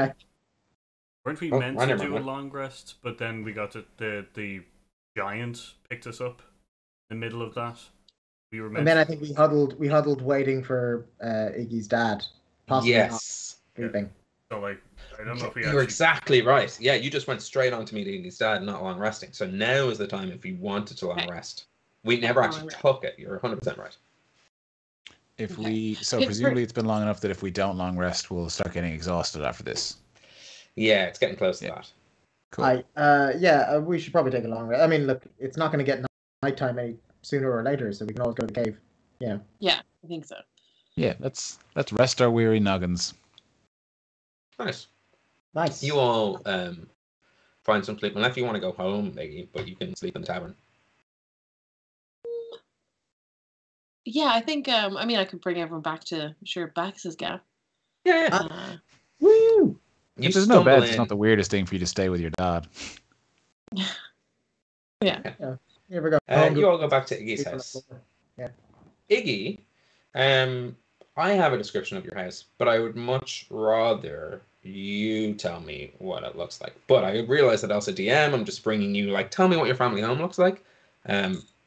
meant to do a long rest? But then we got the giant picked us up in the middle of that. We were meant. And then I think we huddled waiting for Iggy's dad. Possibly yes. Sleeping. So like, I don't know if we. You're exactly right. Yeah, you just went straight on to meeting Iggy's dad, not long resting. So now is the time if you wanted to long rest. We never actually took it. You're 100% right. Presumably it's been long enough that if we don't long rest, we'll start getting exhausted after this. Yeah, it's getting close to that. Cool. We should probably take a long rest. I mean, look, it's not going to get nighttime any sooner or later, so we can always go to the cave. Yeah. Yeah, I think so. Yeah, let's rest our weary noggins. Nice. You all find some sleep, unless you want to go home, Iggy, but you can sleep in the tavern. Yeah, I think. I could bring everyone back to Bacchus's gap. Yeah. Woo! If there's no bed, it's not the weirdest thing for you to stay with your dad. Yeah. Here we go. You all go back to Iggy's house. Yeah. Iggy, I have a description of your house, but I would much rather you tell me what it looks like. But I realize that also DM, I'm just bringing you, like, tell me what your family home looks like.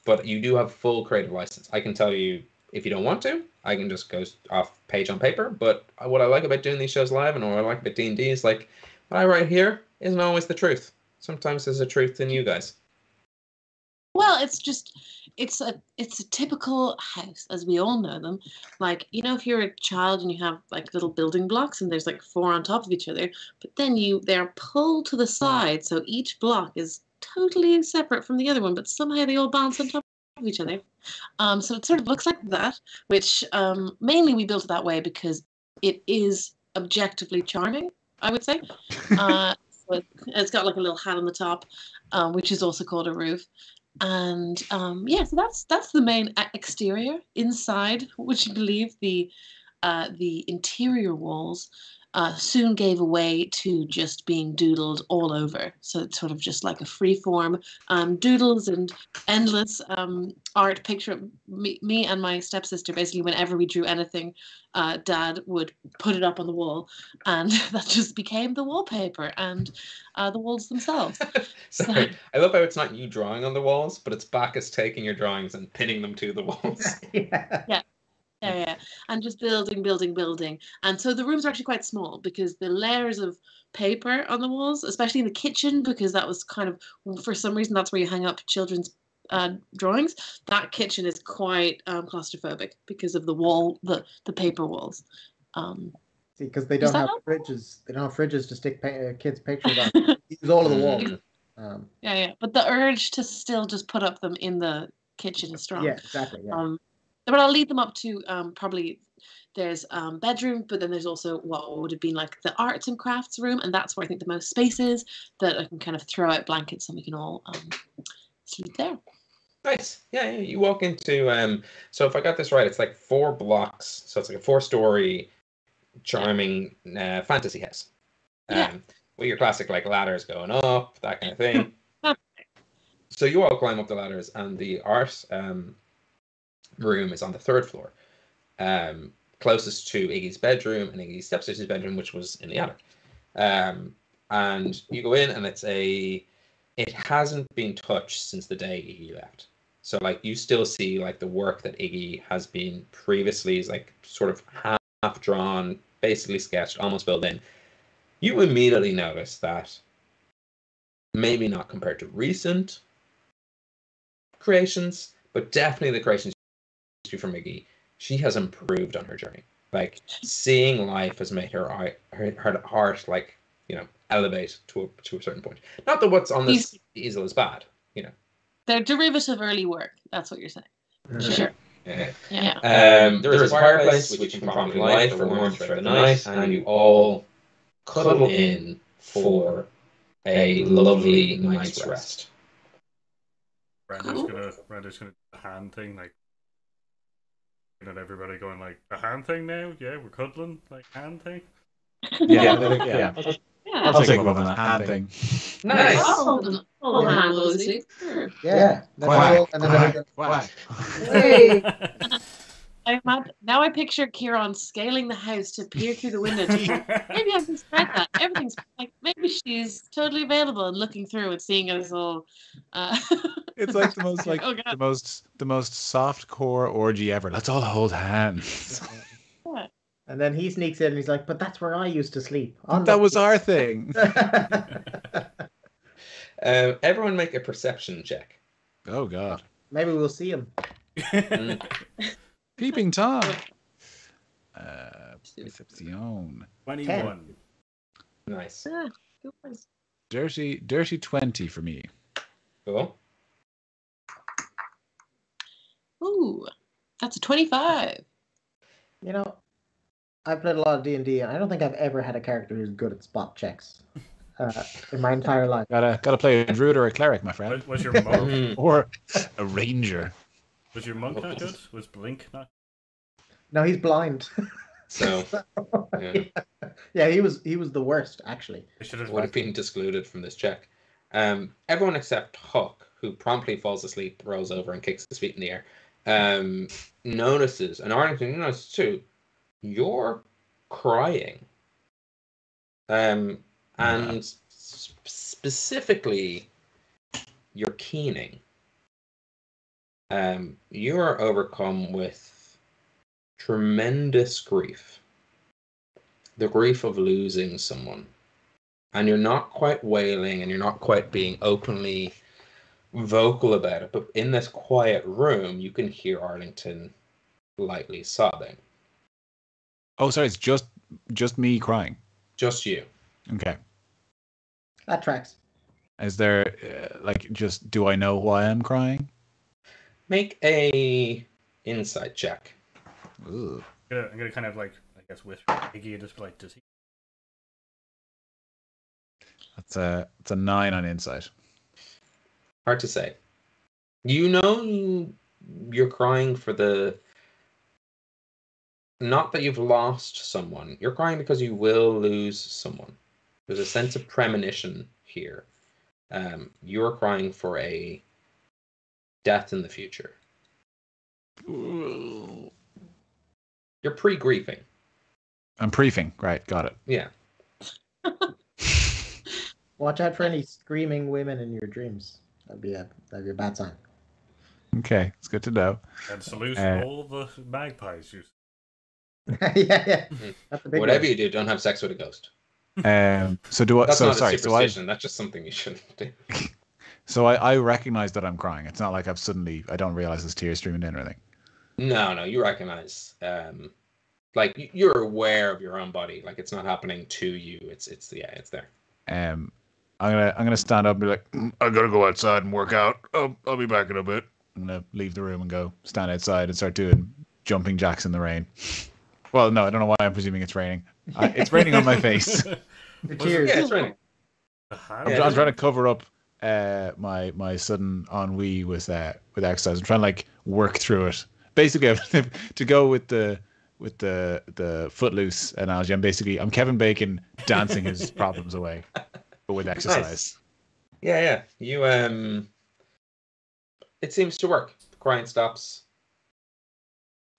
But you do have full creative license. I can tell you if you don't want to. I can just go off page on paper. But what I like about doing these shows live and what I like about D&D is, like, what I write here isn't always the truth. Sometimes there's a truth in you guys. Well, it's a typical house as we all know them. Like, if you're a child and you have like little building blocks and there's like 4 on top of each other, but then they're pulled to the side, so each block is totally separate from the other one, but somehow they all bounce on top of each other. So it sort of looks like that, which mainly we built it that way because it is objectively charming, I would say. So it's got like a little hat on the top, which is also called a roof. And so that's the main exterior. Inside, would you believe the interior walls soon gave away to just being doodled all over. So it's sort of just like a free-form doodles and endless art picture. Me and my stepsister, basically, whenever we drew anything, Dad would put it up on the wall, and that just became the wallpaper and the walls themselves. Sorry, I love how it's not you drawing on the walls, but it's Bacchus taking your drawings and pinning them to the walls. Yeah, and just building. And so the rooms are actually quite small because the layers of paper on the walls, especially in the kitchen, because that was kind of, for some reason, that's where you hang up children's drawings. That kitchen is quite claustrophobic because of the paper walls. See, because they don't have fridges. They don't have fridges to stick kids' pictures on. Use all of the walls. But the urge to still just put up them in the kitchen is strong. Yeah, exactly. Yeah. But I'll lead them up to probably there's bedroom, but then there's also what would have been like the arts and crafts room, and that's where I think the most space is, that I can kind of throw out blankets and we can all sleep there. Nice. Yeah, you walk into, so if I got this right, it's like 4 blocks, so it's like a 4-story charming fantasy house. With your classic like ladders going up, that kind of thing. So you all climb up the ladders, and the art room is on the 3rd floor, closest to Iggy's bedroom and Iggy's stepsister's bedroom, which was in the attic. And you go in, and it hasn't been touched since the day Iggy left. So like you still see like the work that Iggy has been previously is like sort of half drawn, basically sketched, almost filled in. You immediately notice that maybe not compared to recent creations, but definitely the creations from Iggy, she has improved on her journey. Like, seeing life has made her heart, like, elevate to a certain point. Not that what's on this easel is bad, They're derivative early work. That's what you're saying. Sure. Yeah. There is a fireplace which can provide light for warmth throughout the night, and you all cuddle in for a lovely night's rest. Randy's gonna do the hand thing, like looking at everybody going like, the hand thing now? Yeah, we're cuddling, like hand thing. Yeah. I'll take one on that hand thing. Nice. Hold hand, Lucy. Yeah. Quack. Hey. Now I picture Kieran scaling the house to peer through the window. Maybe I can spread that. Everything's like, maybe she's totally available and looking through and seeing us all. It's like the most soft core orgy ever. Let's all hold hands. Yeah. And then he sneaks in and he's like, but that's where I used to sleep. That was our thing. Everyone make a perception check. Oh God. Maybe we'll see him. Peeping Tom. Perception. 21. Nice. Dirty 20 for me. Cool. Ooh, that's a 25. I've played a lot of D&D, and I don't think I've ever had a character who's good at spot checks in my entire life. Gotta play a druid or a cleric, my friend. Was your monk Or a ranger. Was your monk not good? Was Blink not? No, he's blind. So, yeah, he was the worst, actually. Would have been excluded from this check. Everyone except Huck, who promptly falls asleep, rolls over and kicks his feet in the air, notices, and Arlington, you notice too, you're crying. And specifically, you're keening. You are overcome with tremendous grief. The grief of losing someone. And you're not quite wailing and you're not quite being openly vocal about it. But in this quiet room, you can hear Arlington lightly sobbing. Oh, sorry, it's just me crying. Just you. Okay. That tracks. Is there, do I know why I'm crying? Make a insight check. Ooh. I'm gonna kind of like, I guess, whisper Iggy and just be like, does he? It's a 9 on insight. Hard to say. You know you're crying for the... Not that you've lost someone. You're crying because you will lose someone. There's a sense of premonition here. You're crying for a death in the future. Ooh. You're pre-grieving. I'm briefing. Right, got it. Yeah. Watch out for any screaming women in your dreams. That'd be a bad sign. Okay, it's good to know. And salute all the magpies. yeah. That's a big Whatever one. you do, don't have sex with a ghost. So do I? That's So not sorry. a superstition. That's just something you shouldn't do. So I recognize that I'm crying. It's not like I don't realize there's tears streaming in or anything. No, you recognize. Like you're aware of your own body. Like it's not happening to you. It's there. I'm gonna stand up and be like, I gotta go outside and work out. I'll be back in a bit. I'm gonna leave the room and go stand outside and start doing jumping jacks in the rain. Well, no, I don't know why I'm presuming it's raining. It's raining on my face. Cheers. Yeah, it's raining. I'm trying to cover up my sudden ennui with exercise. I'm trying to like work through it. Basically, to go with the Footloose analogy, I'm Kevin Bacon dancing his problems away, but with exercise. Nice. Yeah. You it seems to work. The crying stops,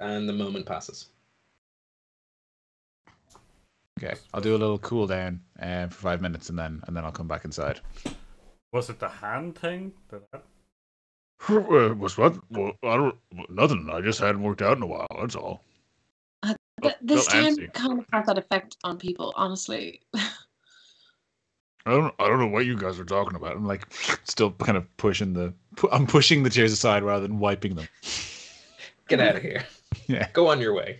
and the moment passes. Okay, I'll do a little cool down for 5 minutes, and then I'll come back inside. Was it the hand thing? Was what? Well, nothing. I just hadn't worked out in a while. That's all. This time antsy. kind of has that effect on people, honestly. I don't know what you guys are talking about. I'm like still kind of pushing the tears aside rather than wiping them. Get out of here. Yeah. Go on your way.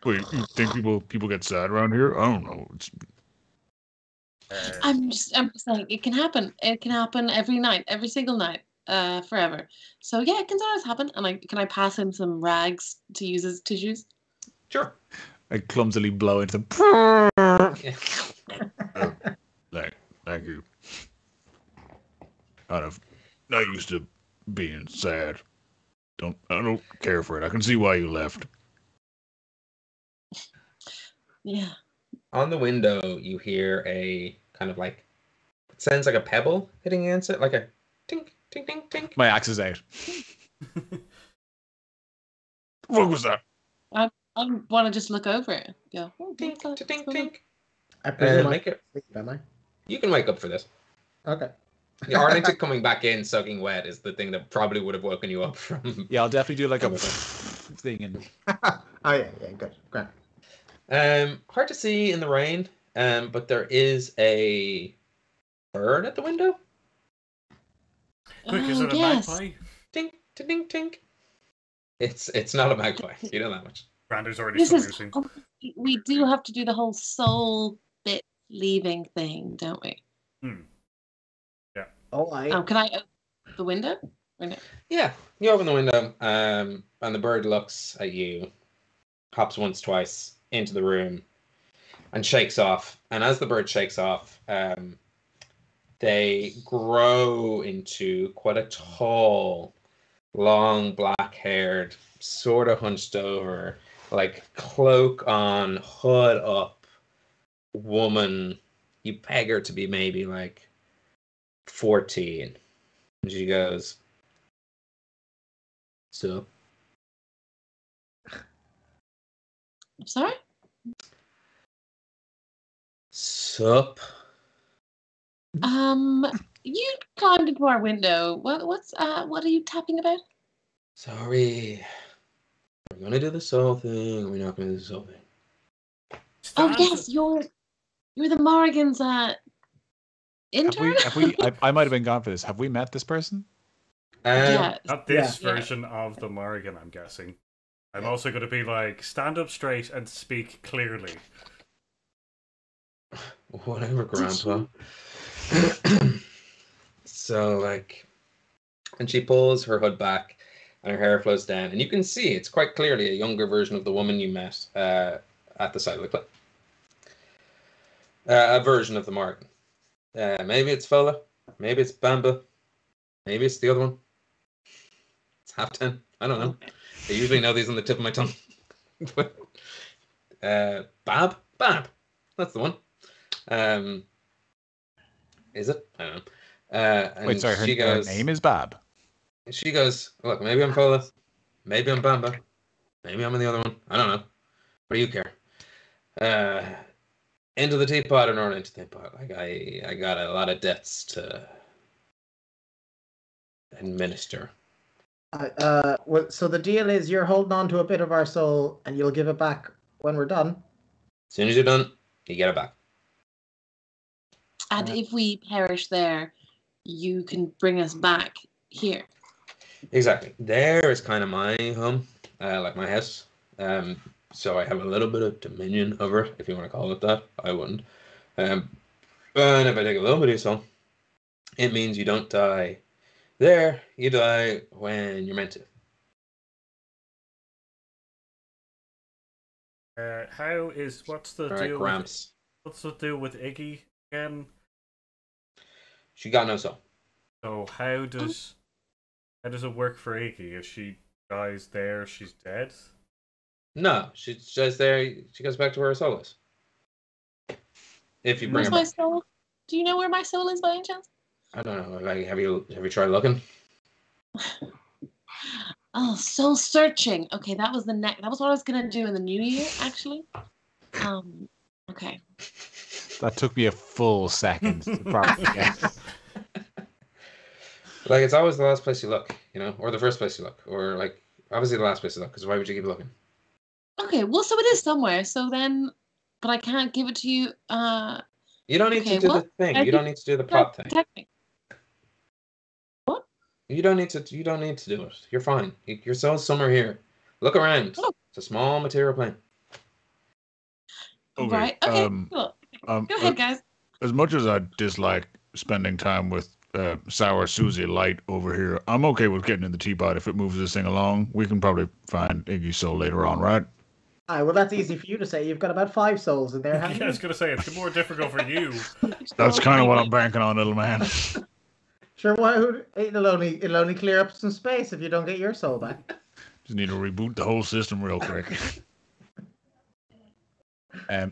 Wait, you think people get sad around here? I don't know. I'm just saying it can happen. It can happen every night, every single night, forever. So yeah, it can sometimes happen. And can I pass him some rags to use as tissues? Sure. I clumsily blow into them. Yeah. Thank you. Kind of not used to being sad. I don't care for it. I can see why you left. Yeah. On the window, you hear a kind of like, it sounds like a pebble hitting against it, like a tink, tink, tink, tink. My axe is out. What was that? I want to just look over it. Go. Oh, Tink, what's tink, going on? tink. I presume Make it. am I? You can wake up for this. Okay. The Arlington coming back in, soaking wet, is the thing that probably would have woken you up from. Yeah, I'll definitely do like a thing. And Oh yeah, good. Great. Hard to see in the rain, but there is a bird at the window. Quick, is it a yes. magpie? Tink, tink, tink. It's not a magpie. You know that much. Brander's already This is. solution. Oh, we do have to do the whole soul bit leaving thing, don't we? Oh, Can I open the window? Or no? Yeah, you open the window, and the bird looks at you, hops once, twice into the room, and shakes off. And as the bird shakes off, they grow into quite a tall, long, black-haired, sort of hunched over, like cloak on, hood up woman. You peg her to be maybe like 14. And she goes, "So, I'm sorry? sup?" You climbed into our window. What are you tapping about? Sorry. We're gonna do the soul thing. We're not gonna do the soul thing. Oh yes, you're the Morrigan's intern. I might have been gone for this. Have we met this person? Yeah. Not this version of the Morrigan, I'm guessing. I'm also going to be like, stand up straight and speak clearly. Whatever, Grandpa. So, like, and she pulls her hood back and her hair flows down. And you can see it's quite clearly a younger version of the woman you met at the side of the cliff. A version of the Morgan. Maybe it's Fola. Maybe it's Bamba. Maybe it's the other one. It's half 10. I don't know. I usually know these on the tip of my tongue. Bab? That's the one. Is it? I don't know. And Wait, sorry, her name is Bab. She goes, look, maybe I'm Fola. Maybe I'm Bamba. Maybe I'm in the other one. I don't know. What do you care? Into the teapot or not into the teapot? Like, I got a lot of debts to administer. So the deal is you're holding on to a bit of our soul and you'll give it back when we're done. As soon as you're done, you get it back. And if we perish there, you can bring us back here. Exactly. There is kind of my home, like my house. So I have a little bit of dominion over it, if you want to call it that. I wouldn't. And if I take a little bit of your soul, it means you don't die there. You die when you're meant to. What's the All right, deal? Gramps. What's the deal with Iggy again? She got no soul. So how does it work for Iggy? If she dies there, she's dead? No, she's just there. She goes back to where her soul is. If you bring Where's her my back. soul? Do you know where my soul is by any chance? I don't know. Like, have you tried looking? Oh, soul searching. Okay, that was that was what I was gonna do in the new year, actually. Okay. That took me a full second to probably get. Like, it's always the last place you look, or the first place you look, or like obviously the last place you look, because why would you keep looking? Okay, well, so it is somewhere. So then, but I can't give it to you. You don't need to do the thing. You don't need to do the plot thing. What? You don't need to do it. You're fine. Your soul's somewhere here. Look around. Oh. It's a small material plane. Okay. Right. Okay. Cool. Go ahead, guys. As much as I dislike spending time with Sour Susie Light over here, I'm okay with getting in the teapot if it moves this thing along. We can probably find Iggy's soul later on, right? Aye, well, that's easy for you to say. You've got about 5 souls in there, haven't Yeah, I you? was gonna say it's more difficult for you. That's kind of what I'm banking on, little man. Sure, it'll only clear up some space if you don't get your soul back. Just need to reboot the whole system real quick.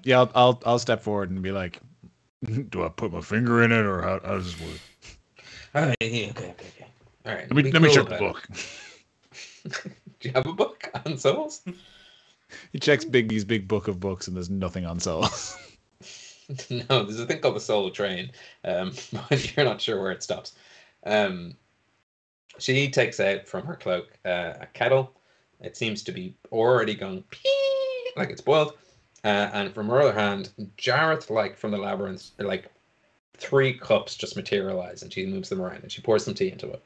Yeah, I'll step forward and be like, Do I put my finger in it, or how does this work? Okay. All right. Let me check the book. Do you have a book on souls? he checks Biggie's big book of books, and there's nothing on souls. No, there's a thing called the soul train, but you're not sure where it stops. She takes out from her cloak a kettle. It seems to be already going pee, like it's boiled. And from her other hand, Jareth, like from the labyrinth, like 3 cups just materialize, and she moves them around, and she pours some tea into it.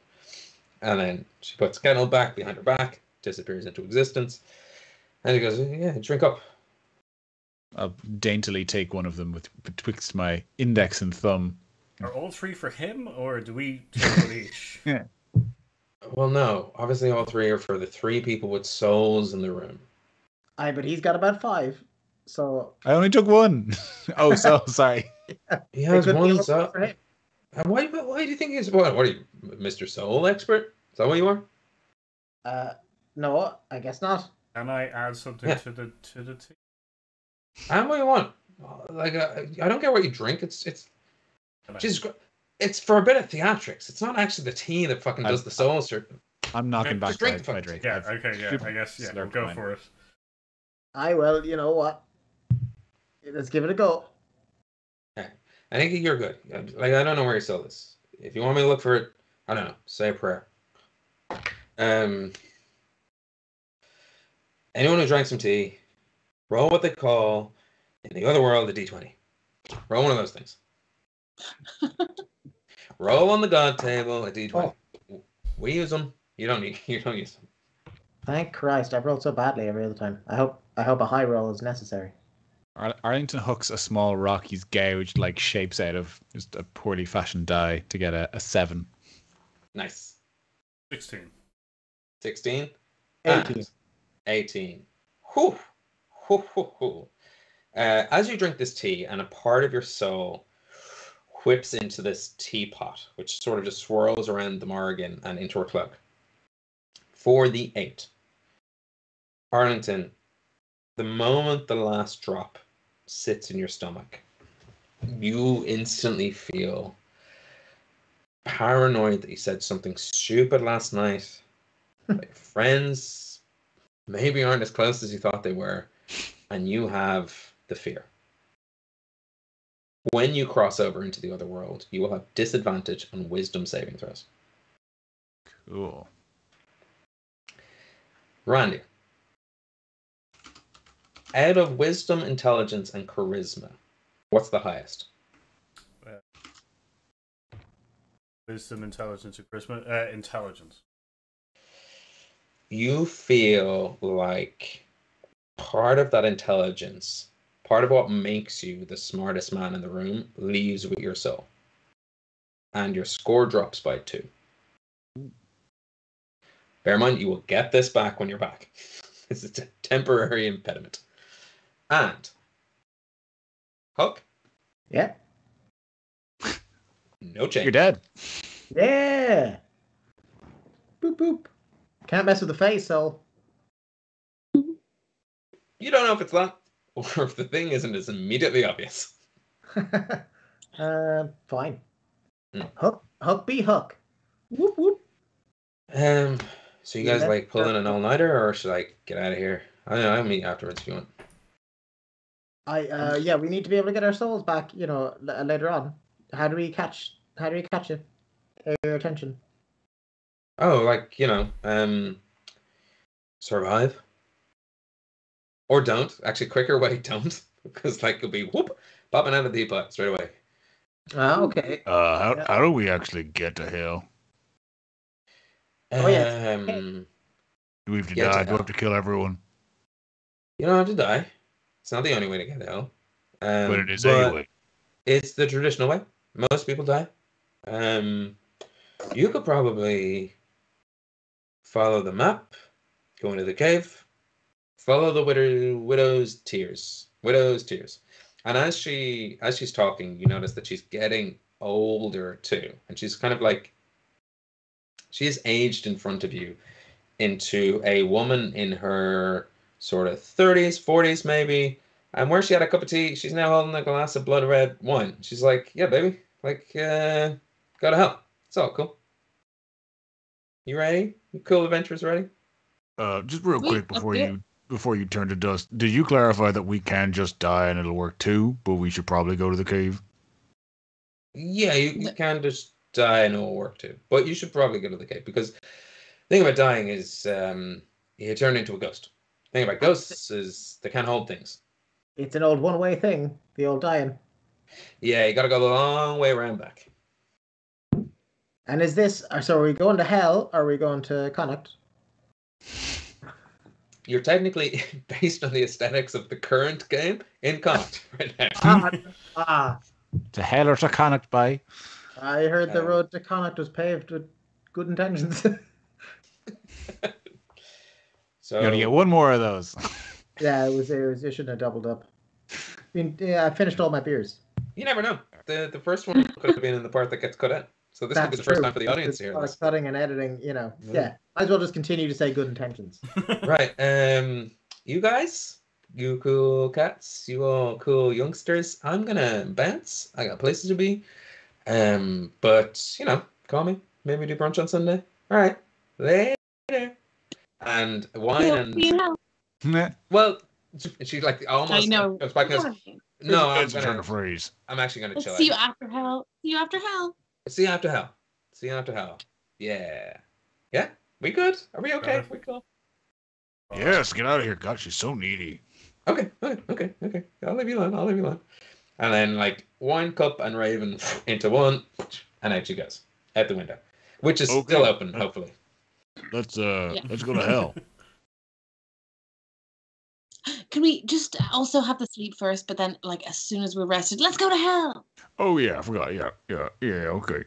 And then she puts the kettle back behind her back, disappears into existence, and he goes, "Yeah, drink up." I'll daintily take one of them betwixt my index and thumb. Are all 3 for him, or do we take one each? Yeah. Well, no. Obviously, all 3 are for the 3 people with souls in the room. Aye, but he's got about 5. So I only took one. Oh, so sorry. He has could be one all soul. for him. Why do you think he's what? What are you, Mr. Soul expert? Is that what you are? No, I guess not. Can I add something to the tea? And what you want? Like, I don't care what you drink. It's just it's for a bit of theatrics. It's not actually the tea that fucking does the soul circle. I'm knocking back just drink the my fucking drink. Yeah, okay, yeah, I guess, yeah, we'll go for it. Aye, well, you know what? Let's give it a go. Okay. I think you're good. Like, I don't know where your soul is. If you want me to look for it, I don't know. Say a prayer. Anyone who drank some tea, roll what they call in the other world a d20. Roll one of those things. Roll on the god table a d20. Oh. We use them. You don't use them. Thank Christ! I've rolled so badly every other time. I hope a high roll is necessary. Arlington hooks a small rock he's gouged like shapes out of just a poorly fashioned die to get a 7. Nice. 16. 18. 18. Whew. As you drink this tea, and a part of your soul whips into this teapot, which sort of just swirls around the Morrigan and into her cloak. For the 8. Arlington, the moment the last drop sits in your stomach, you instantly feel paranoid that you said something stupid last night. Like, friends maybe aren't as close as you thought they were, and you have the fear. When you cross over into the other world, you will have disadvantage on wisdom saving throws. Cool. Randy, out of wisdom, intelligence, and charisma, what's the highest? Wisdom, intelligence, and charisma. Intelligence. You feel like part of that intelligence, part of what makes you the smartest man in the room, leaves with your soul. And your score drops by 2. Bear in mind, you will get this back when you're back. This is a temporary impediment. And Huck? Yeah. No change. You're dead. Yeah. Boop boop. Can't mess with the face, so. You don't know if it's that, or if the thing isn't as immediately obvious. Fine. Huck be Huck. Whoop whoop. So you guys like pulling an all-nighter, or should I get out of here? I don't know. I'll meet afterwards if you want. Yeah, we need to be able to get our souls back, you know, later on. How do we catch it? Your attention. Oh, like, you know, survive. Or don't. Actually, quicker way, don't. Because, like, it'll be whoop, popping out of the teapot straight away. Okay. How do we actually get to hell? Oh, yes. Do we have to die? Do we have to kill everyone? You don't have to die. It's not the only way to get to hell. But it is but a way. it's the traditional way. Most people die. You could probably follow the map, go into the cave, follow the widow's tears. Widow's tears. And as she's talking, you notice that she's getting older too. And she's kind of like, she's aged in front of you into a woman in her sort of 30s, 40s maybe. And where she had a cup of tea, she's now holding a glass of blood red wine. She's like, yeah, baby, like, go to hell. It's all cool. You ready? You cool adventurers ready? Just real quick before you turn to dust, did you clarify that we can just die and it'll work too, but we should probably go to the cave? Yeah, you can just die and it'll work too. But you should probably go to the cave because the thing about dying is you turn into a ghost. The thing about ghosts is they can't hold things. It's an old one-way thing, the old dying. Yeah, you gotta go the long way around back. And is this, so are we going to hell or are we going to Connacht? You're technically, based on the aesthetics of the current game, in Connacht right now. To hell or to Connacht by? I heard the road to Connacht was paved with good intentions. So You only get one more of those. Yeah, it shouldn't have doubled up. I finished all my beers. You never know. The first one could have been in the part that gets cut out. So this could be the first time for the audience to hear this. Cutting and editing, yeah. Might as well just continue to say good intentions. Right. You guys, you cool cats, you all cool youngsters, I'm gonna bounce. I got places to be. But call me. Maybe do brunch on Sunday. All right. Later. And wine and well, she's like almost. I know. No, I'm actually gonna chill. See you after hell. See you after hell. See you after hell. See you after hell. Yeah. Yeah? We good? Are we okay? We cool? Yes, get out of here. God, she's so needy. Okay. I'll leave you alone. And then, like, wine cup and Raven into one, and out she goes. Out the window. Which is still open, hopefully. Let's go to hell. Can we just also have the sleep first, but then, like, as soon as we're rested, let's go to hell? Oh, yeah, I forgot. Yeah, okay.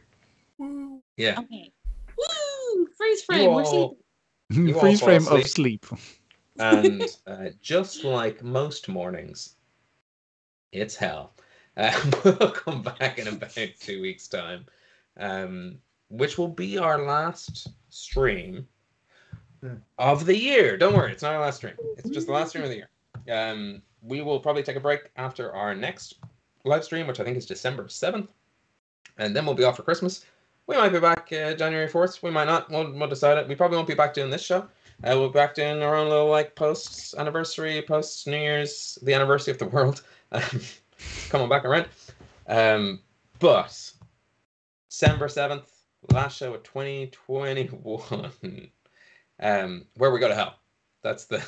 Yeah. Okay. Woo! Freeze frame. We're sleeping. Freeze frame of sleep. And just like most mornings, it's hell. We'll come back in about 2 weeks' time, which will be our last stream of the year. Don't worry, it's not our last stream. It's just the last stream of the year. We will probably take a break after our next live stream, which I think is December 7th. And then we'll be off for Christmas. We might be back January 4th. We might not. We'll decide it. We probably won't be back doing this show. We'll be back doing our own little post-anniversary, post-New Year's, the anniversary of the world. Coming back around. But December 7th, last show of 2021. Where we go to hell. That's the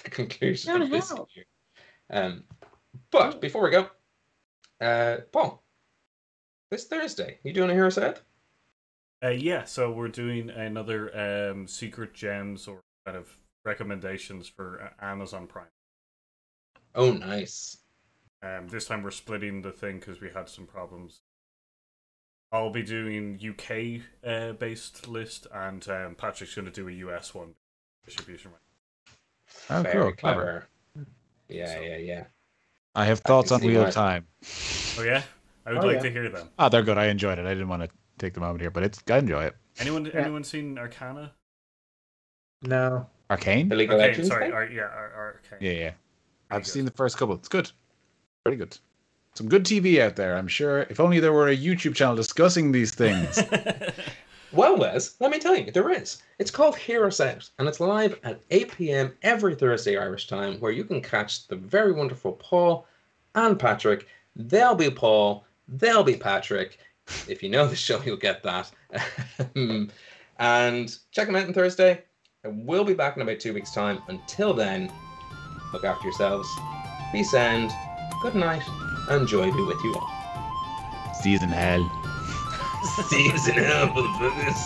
conclusion of this year. But before we go, Paul, this Thursday, you doing a Heroes Out? Yeah, so we're doing another secret gems or kind of recommendations for Amazon Prime. Oh, nice. This time we're splitting the thing because we had some problems. I'll be doing UK based list, and Patrick's going to do a US one. Distribution. Oh, Very cool, clever. Yeah. I have thoughts on Wheel of Time. Oh yeah, I would like to hear them. Oh, they're good. I enjoyed it. I didn't want to take the moment here, but I enjoy it. Anyone seen Arcana? No. Arcane? The League of Legends. Sorry, Arcane. Yeah. I've seen the first couple. It's good. Pretty good. Some good TV out there, I'm sure. If only there were a YouTube channel discussing these things. Well, Wes, let me tell you, there is. It's called Heroes Out, and it's live at 8 p.m. every Thursday Irish time, where you can catch the very wonderful Paul and Patrick. They'll be Paul, they'll be Patrick. If you know the show, you'll get that. And check them out on Thursday. We'll be back in about 2 weeks' time. Until then, look after yourselves. Be sound. Good night. And joy be with you all. Season hell. Season hell, motherfuckers.